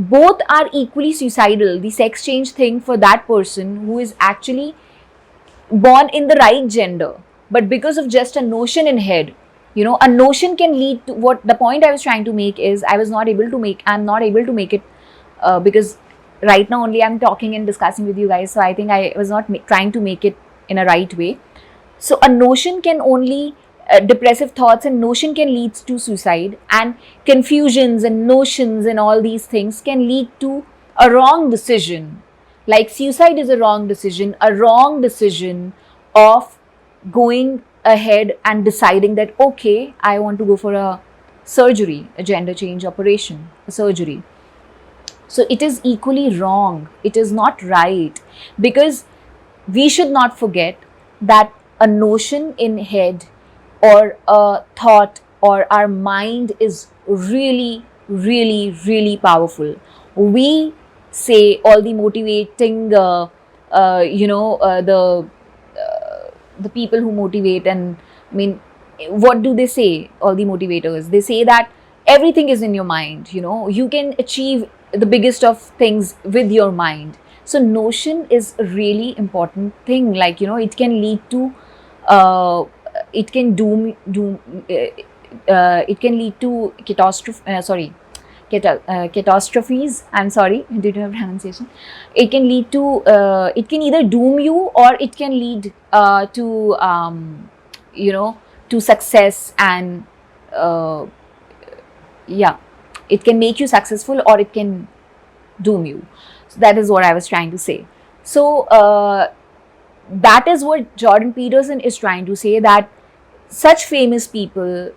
Both are equally suicidal. The sex change thing for that person who is actually born in the right gender, but because of just a notion in head, a notion can lead to what the point I was trying to make is, I'm not able to make it because right now only I'm talking and discussing with you guys, so I think I was not trying to make it in a right way. So a notion can only depressive thoughts and notion can lead to suicide, and confusions and notions and all these things can lead to a wrong decision. Like suicide is a wrong decision of going ahead and deciding that okay, I want to go for a surgery, a gender change operation, a surgery. So it is equally wrong. It is not right, because we should not forget that a notion in head or a thought or our mind is really, really, really powerful. We say all the motivating, the people who motivate, and I mean, what do they say? All the motivators, they say that everything is in your mind. You can achieve the biggest of things with your mind. So notion is a really important thing. Like, it can lead to it can lead to catastrophe, catastrophes. I'm sorry, due to my pronunciation. It can lead to, it can either doom you, or it can lead to, you know, to success, and uh, yeah, it can make you successful, or it can doom you. So that is what I was trying to say. So that is what Jordan Peterson is trying to say, that such famous people,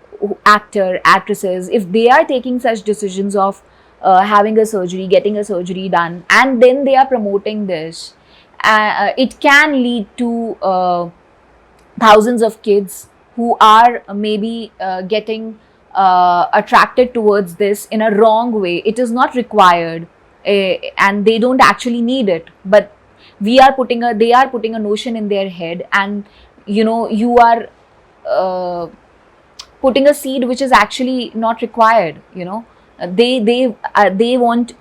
actor, actresses, if they are taking such decisions of having a surgery, getting a surgery done, and then they are promoting this, it can lead to thousands of kids who are maybe getting attracted towards this in a wrong way. It is not required, and they don't actually need it, but they are putting a notion in their head, and you are uh, putting a seed which is actually not required. They want,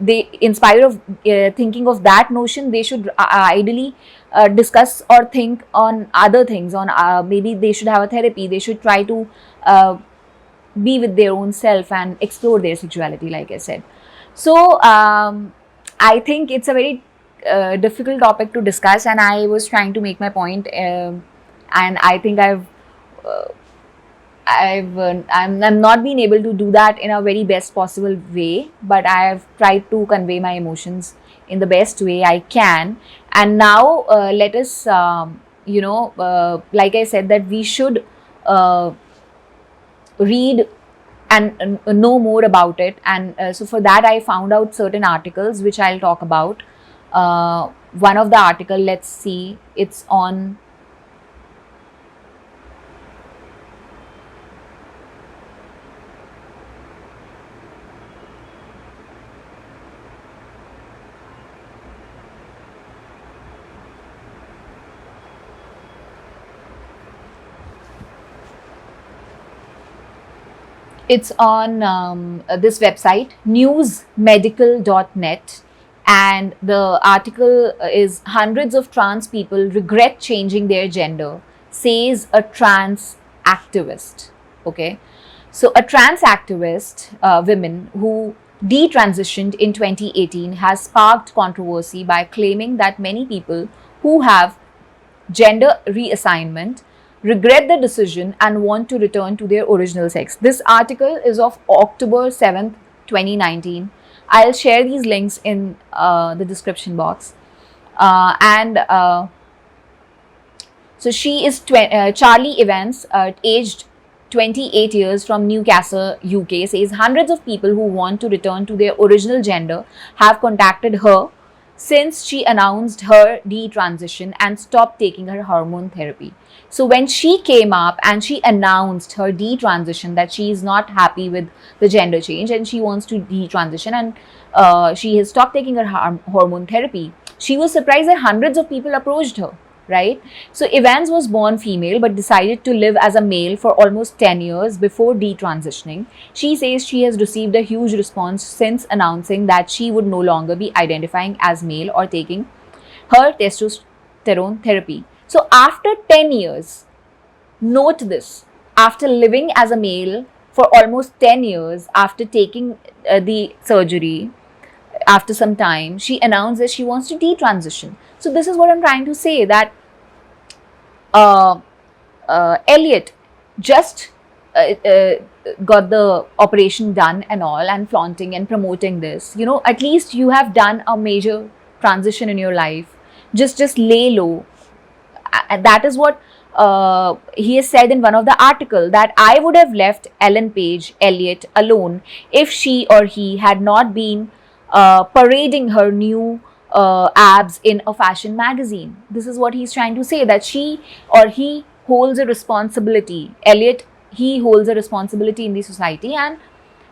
they, in spite of thinking of that notion, they should ideally discuss or think on other things, on maybe they should have a therapy, they should try to uh, be with their own self and explore their sexuality, like I said. So I think it's a very difficult topic to discuss, and I was trying to make my point, and I think uh, I'm not being able to do that in a very best possible way, but I have tried to convey my emotions in the best way I can. And now let us, like I said, that we should uh, read and know more about it. And so for that, I found out certain articles which I'll talk about. One of the article, let's see, it's on. It's on this website, newsmedical.net, and the article is "Hundreds of Trans People Regret Changing Their Gender," says a trans activist. Okay, so a trans activist, women who detransitioned in 2018, has sparked controversy by claiming that many people who have gender reassignment regret the decision and want to return to their original sex. This article is of October 7th, 2019. I'll share these links in the description box. And so she is Charlie Evans, aged 28 years, from Newcastle, UK, says hundreds of people who want to return to their original gender have contacted her since she announced her detransition and stopped taking her hormone therapy. So when she came up and she announced her detransition, that she is not happy with the gender change and she wants to detransition, and she has stopped taking her hormone therapy, she was surprised that hundreds of people approached her, right? So Evans was born female but decided to live as a male for almost 10 years before detransitioning. She says she has received a huge response since announcing that she would no longer be identifying as male or taking her testosterone therapy. So after 10 years, note this, after living as a male for almost 10 years, after taking the surgery, after some time, she announced that she wants to detransition. So this is what I'm trying to say, that Elliot just got the operation done and all, and flaunting and promoting this. At least you have done a major transition in your life. Just lay low. And that is what he has said in one of the article, that I would have left Ellen Page Elliot alone if she or he had not been parading her new abs in a fashion magazine. This is what he's trying to say, that she or he holds a responsibility. Elliot, he holds a responsibility in the society, and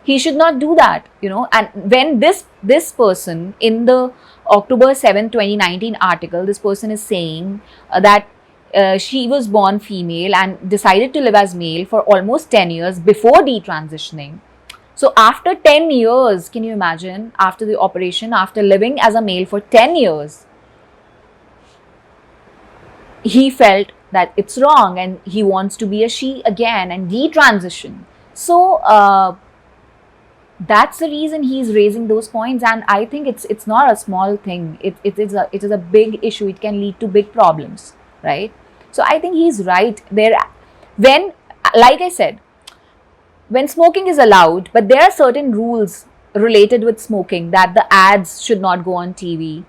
he should not do that. And when this person, in the October 7th, 2019 article, this person is saying that she was born female and decided to live as male for almost 10 years before detransitioning. So after 10 years, can you imagine, after the operation, after living as a male for 10 years, he felt that it's wrong and he wants to be a she again and detransition. So That's the reason he's raising those points, and I think it's not a small thing. It is a big issue. It can lead to big problems, right? So I think he's right there. When, like I said, when smoking is allowed, but there are certain rules related with smoking, that the ads should not go on TV.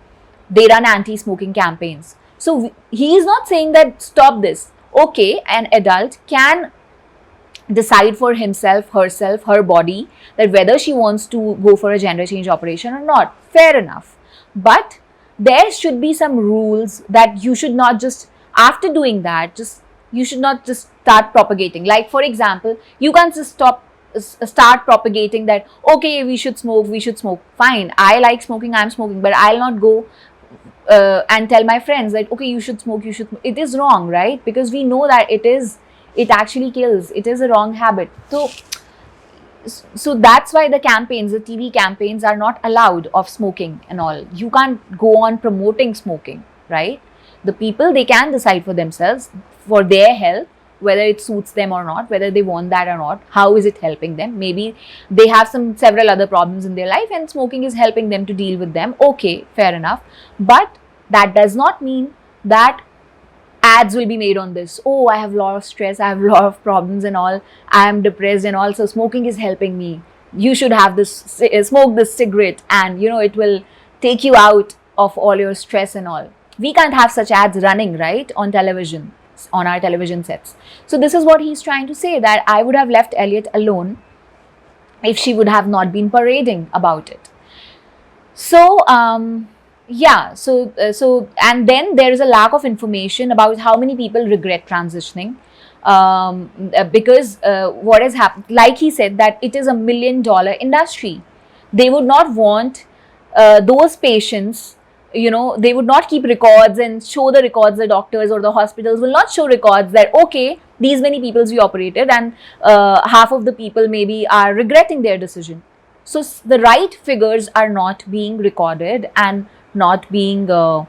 They run anti-smoking campaigns. So he is not saying that stop this. Okay, an adult can decide for himself, herself, her body, that whether she wants to go for a gender change operation or not. Fair enough. But there should be some rules that you should not just, after doing that, just you should not just start propagating. Like, for example, you can't just start propagating that, okay, we should smoke, we should smoke. Fine, I like smoking, I'm smoking, but I'll not go and tell my friends that, okay, you should smoke, you should smoke. It is wrong, right? Because we know that it actually kills. It is a wrong habit. So that's why the campaigns, the TV campaigns, are not allowed of smoking and all. You can't go on promoting smoking, right? The people, they can decide for themselves, for their health, whether it suits them or not, whether they want that or not, how is it helping them. Maybe they have several other problems in their life and smoking is helping them to deal with them. Okay, fair enough. But that does not mean that ads will be made on this. Oh, I have a lot of stress, I have a lot of problems and all, I am depressed and also smoking is helping me. You should have this, smoke this cigarette, and it will take you out of all your stress and all. We can't have such ads running, right, on television, on our television sets. So this is what he's trying to say, that I would have left Elliot alone if she would have not been parading about it. So yeah, so and then there is a lack of information about how many people regret transitioning, because what has happened, like he said, that it is $1 million industry. They would not want those patients, they would not keep records and show the records. The doctors or the hospitals will not show records that, okay, these many people we operated, and half of the people maybe are regretting their decision. So the right figures are not being recorded and not being, there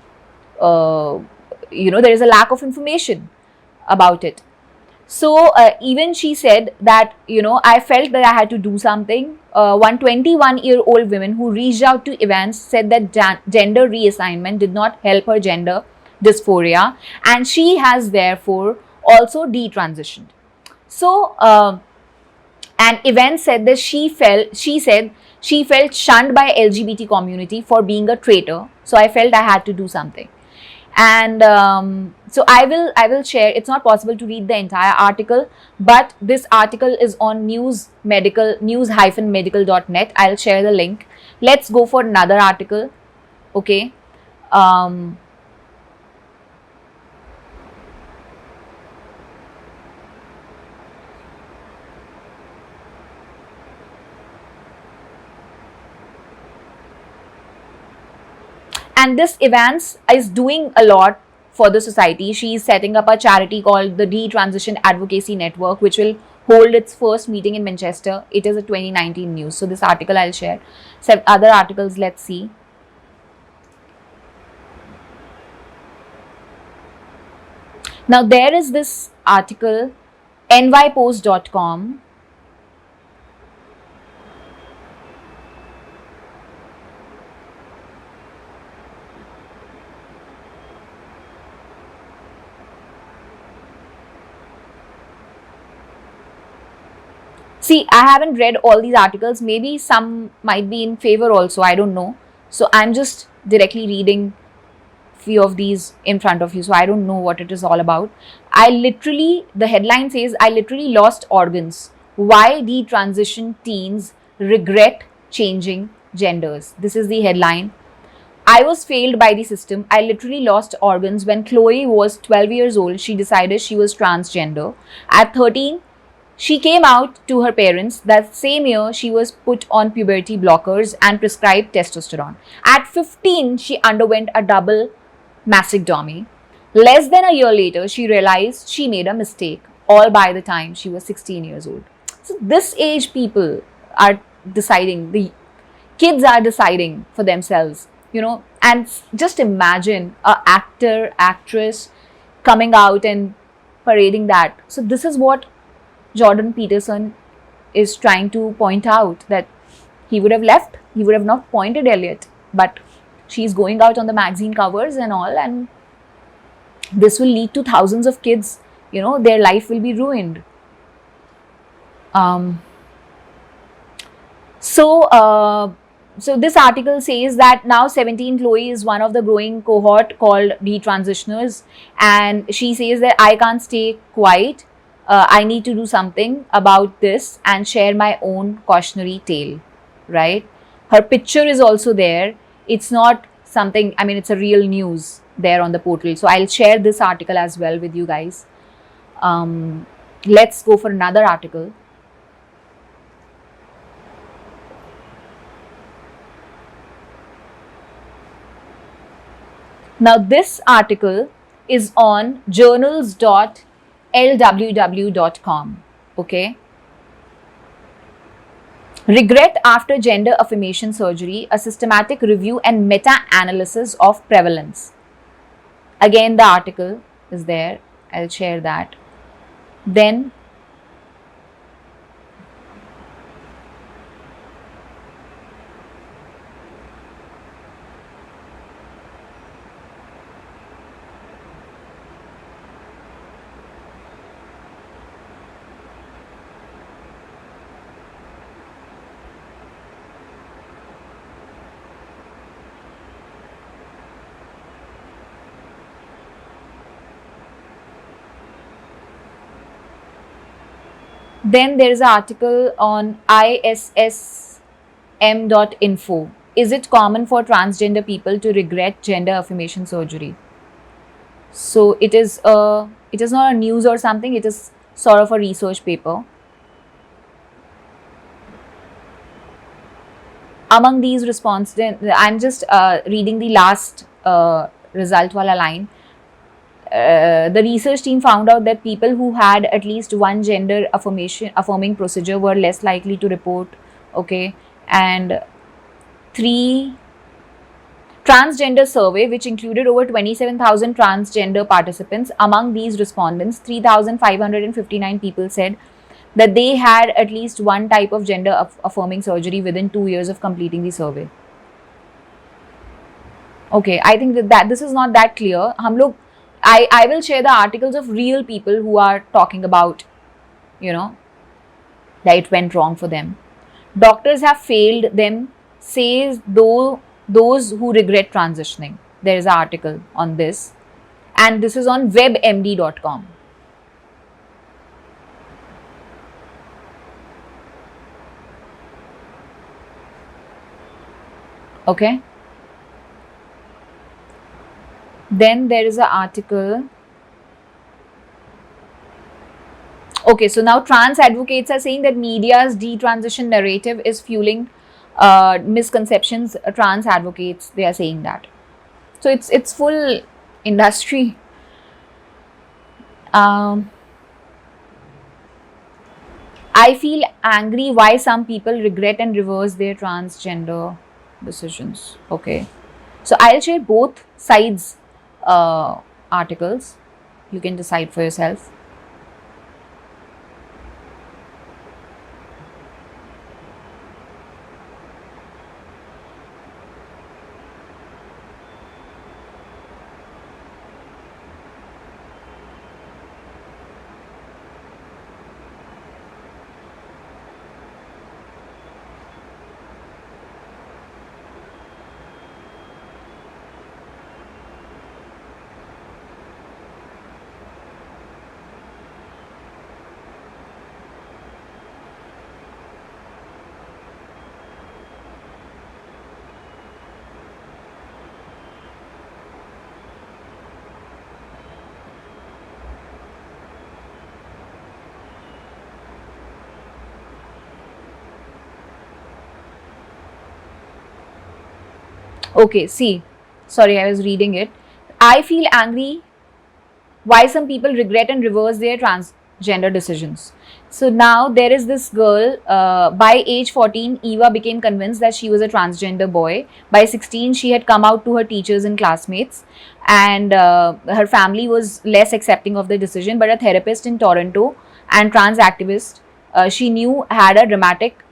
is a lack of information about it. So even she said that, I felt that I had to do something. One 21-year-old woman who reached out to Evans said that gender reassignment did not help her gender dysphoria, and she has therefore also detransitioned. So and Evans said that she said she felt shunned by LGBT community for being a traitor. So I felt I had to do something. And so I will share. It's not possible to read the entire article, but this article is on news-medical.net. I'll share the link. Let's go for another article. Okay. And this Evans is doing a lot for the society. She is setting up a charity called the Detransition Advocacy Network, which will hold its first meeting in Manchester. It is a 2019 news. So this article I'll share. Some other articles, let's see. Now there is this article, nypost.com. See, I haven't read all these articles. Maybe some might be in favor also. I don't know. So I'm just directly reading few of these in front of you. So I don't know what it is all about. The headline says, I literally lost organs. Why detransition teens regret changing genders. This is the headline. I was failed by the system. I literally lost organs. When Chloe was 12 years old, she decided she was transgender. At 13, she came out to her parents. That same year, she was put on puberty blockers and prescribed testosterone. At 15, she underwent a double mastectomy. Less than a year later, she realized she made a mistake, all by the time she was 16 years old. So this age, people are deciding, the kids are deciding for themselves, and just imagine an actor, actress coming out and parading that. So this is what Jordan Peterson is trying to point out, that he would have left. He would have not pointed Elliot, but she's going out on the magazine covers and all, and this will lead to thousands of kids, their life will be ruined. Um, so, so this article says that now 17 Chloe is one of the growing cohort called detransitioners, and she says that I can't stay quiet. I need to do something about this and share my own cautionary tale, right? Her picture is also there. It's not something, I mean, it's a real news there on the portal. So I'll share this article as well with you guys. Let's go for another article. Now, this article is on journals.lww.com. Okay. Regret after gender affirmation surgery, a systematic review and meta-analysis of prevalence. Again, the article is there. I'll share that. Then, there is an article on issm.info. Is it common for transgender people to regret gender affirmation surgery? So it is not a news or something. It is sort of a research paper. Among these responses, I'm just reading the last result wala line. The research team found out that people who had at least one gender affirming procedure were less likely to report. Okay, and 3 transgender survey, which included over 27,000 transgender participants. Among these respondents, 3,559 people said that they had at least one type of gender affirming surgery within 2 years of completing the survey. Okay, I think that this is not that clear. I will share the articles of real people who are talking about, that it went wrong for them. Doctors have failed them, says those who regret transitioning. There is an article on this, and this is on webmd.com. Okay. Then there is an article. Okay, so now trans advocates are saying that media's detransition narrative is fueling misconceptions. Trans advocates, they are saying that. So it's full industry. I feel angry why some people regret and reverse their transgender decisions. Okay, so I'll share both sides articles. You can decide for yourself. Okay, see, sorry, I was reading it. I feel angry why some people regret and reverse their transgender decisions. So now there is this girl, by age 14, Eva became convinced that she was a transgender boy. By 16, she had come out to her teachers and classmates, and her family was less accepting of the decision, but a therapist in Toronto and trans activist she knew had a dramatic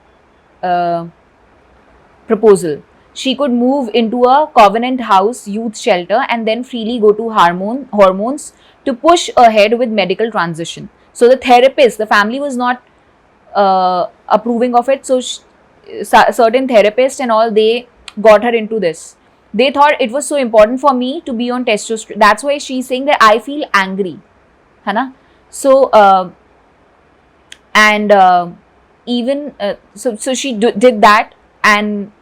proposal. She could move into a Covenant House youth shelter and then freely go to hormones to push ahead with medical transition. So the therapist, the family was not approving of it. So certain therapists and all, they got her into this. They thought it was so important for me to be on testosterone. That's why she's saying that I feel angry, है ना? So and even so she did that, and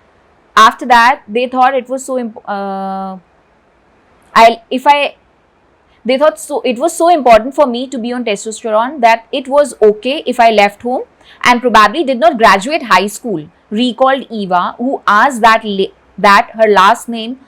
after that they thought it was so I if I they thought so it was so important for me to be on testosterone that it was okay if I left home and probably did not graduate high school, recalled Eva, who asked that her last name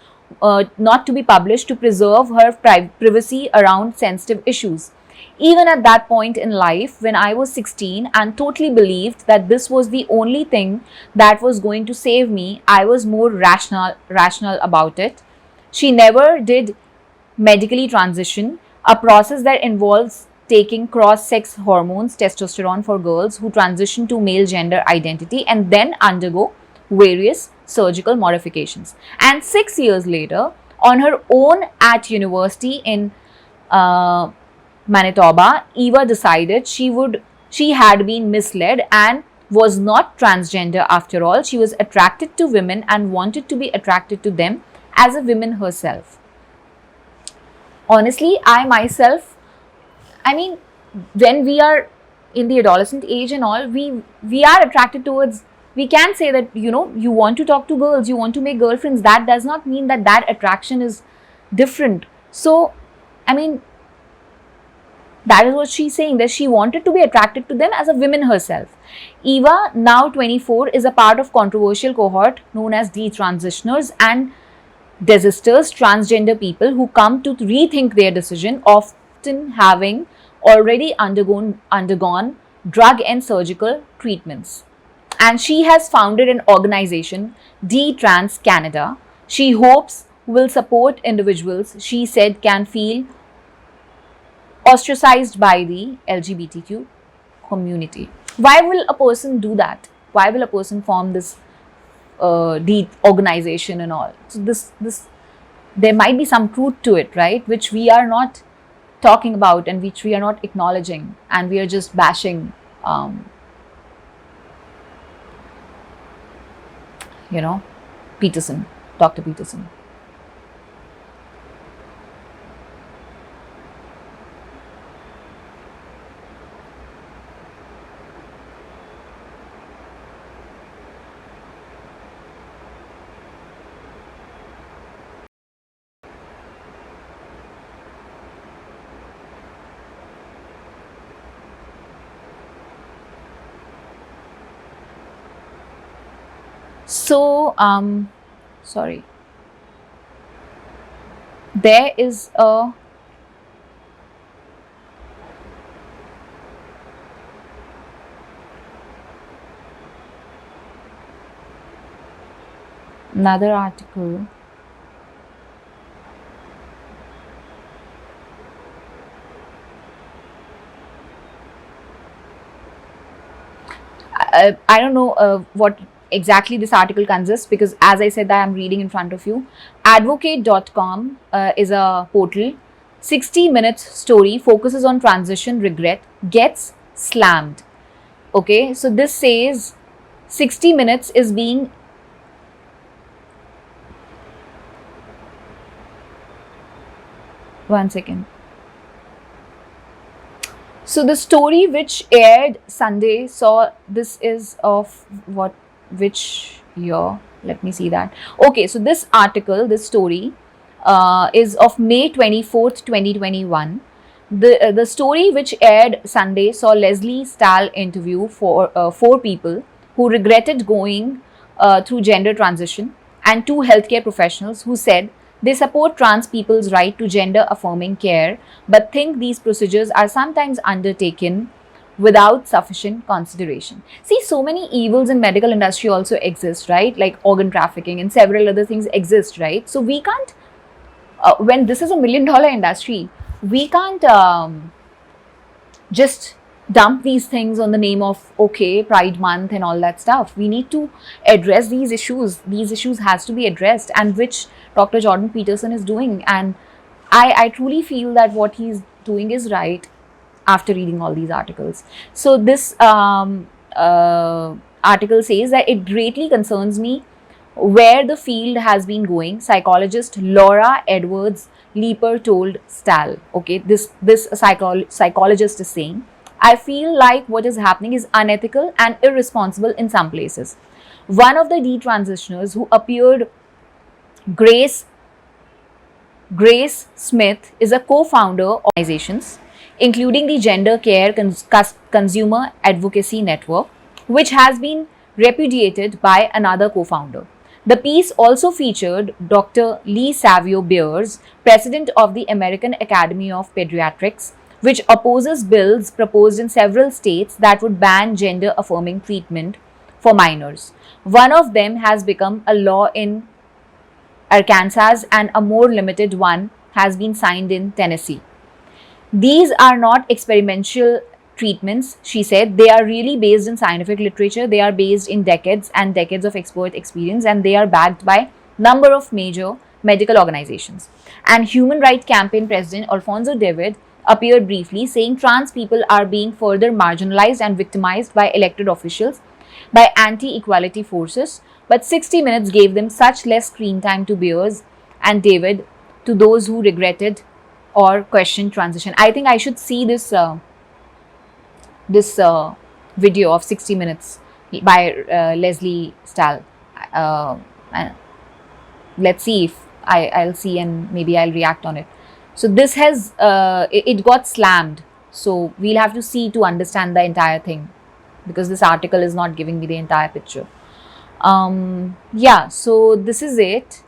not to be published to preserve her privacy around sensitive issues. Even at that point in life, when I was 16 and totally believed that this was the only thing that was going to save me, I was more rational about it. She never did medically transition, a process that involves taking cross-sex hormones, testosterone for girls who transition to male gender identity and then undergo various surgical modifications. And 6 years later, on her own at university in Manitoba, Eva decided she had been misled and was not transgender after all. She was attracted to women and wanted to be attracted to them as a woman herself. Honestly, I myself, I mean, when we are in the adolescent age and all, we are attracted towards, we can say that, you know, you want to talk to girls, you want to make girlfriends. That does not mean that that attraction is different. So, I mean, that is what she's saying, that she wanted to be attracted to them as a woman herself. Eva, now 24, is a part of controversial cohort known as detransitioners and desisters, transgender people who come to rethink their decision, often having already undergone drug and surgical treatments. And she has founded an organization, D-Trans Canada. She hopes will support individuals she said can feel ostracized by the LGBTQ community. Why will a person do that? Why will a person form this organization and all? So this there might be some truth to it, right? Which we are not talking about and which we are not acknowledging, and we are just bashing, you know, Peterson, Dr. Peterson. So, sorry. There is another article. I don't know what exactly this article consists, because as I said that I'm reading in front of you. Advocate.com is a portal. 60 minutes story focuses on transition regret, gets slammed. Okay, so this says 60 minutes is being one second. So the story which aired Sunday saw, this is of what, which year? Let me see that. Okay, so this article, this story is of May 24th, 2021. The story which aired Sunday saw Leslie Stahl interview for 4 people who regretted going through gender transition and 2 healthcare professionals who said they support trans people's right to gender affirming care, but think these procedures are sometimes undertaken without sufficient consideration. See, so many evils in medical industry also exist, right? Like organ trafficking and several other things exist, right? So we can't, when this is $1 million industry, we can't just dump these things on the name of, okay, Pride Month and all that stuff. We need to address these issues. These issues has to be addressed, and which Dr. Jordan Peterson is doing. And I truly feel that what he's doing is right after reading all these articles. So this article says that it greatly concerns me where the field has been going. Psychologist Laura Edwards Leeper told Stahl. Okay, this psychologist is saying, I feel like what is happening is unethical and irresponsible in some places. One of the detransitioners who appeared, Grace Smith, is a co-founder of organizations, including the Gender Care Consumer Advocacy Network, which has been repudiated by another co-founder. The piece also featured Dr. Lee Savio Beers, president of the American Academy of Pediatrics, which opposes bills proposed in several states that would ban gender affirming treatment for minors. One of them has become a law in Arkansas, and a more limited one has been signed in Tennessee. These are not experimental treatments, she said. They are really based in scientific literature. They are based in decades and decades of expert experience, and they are backed by number of major medical organizations. And Human Rights Campaign President Alfonso David appeared briefly, saying trans people are being further marginalized and victimized by elected officials, by anti-equality forces. But 60 Minutes gave them such less screen time to Beers and David, to those who regretted or questioned transition. I think I should see this video of 60 Minutes by Leslie Stahl. And let's see if I'll see, and maybe I'll react on it. So this has it got slammed. So we'll have to see to understand the entire thing, because this article is not giving me the entire picture. Yeah, so this is it.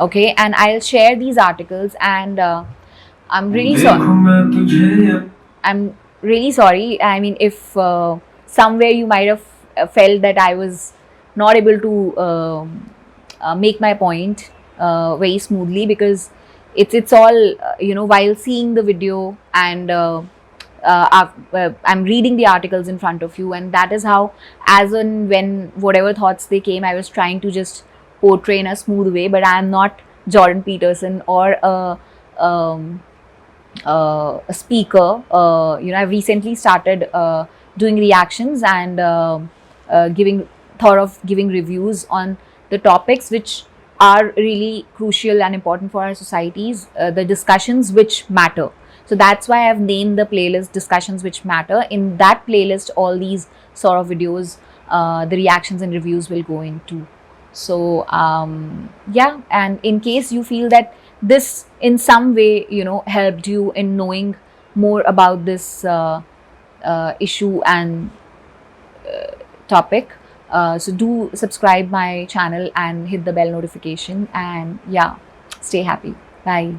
Okay, and I'll share these articles, and I'm really sorry. I'm really sorry. I mean, if somewhere you might have felt that I was not able to make my point very smoothly, because it's all while seeing the video, and I'm reading the articles in front of you, and that is how, as and when whatever thoughts they came, I was trying to just portray in a smooth way. But I am not Jordan Peterson or a speaker. I've recently started doing reactions and thought of giving reviews on the topics which are really crucial and important for our societies, the discussions which matter. So that's why I've named the playlist Discussions Which Matter. In that playlist, all these sort of videos, the reactions and reviews will go into. So yeah, and in case you feel that this in some way helped you in knowing more about this issue and topic, so do subscribe my channel and hit the bell notification, and yeah, stay happy. Bye.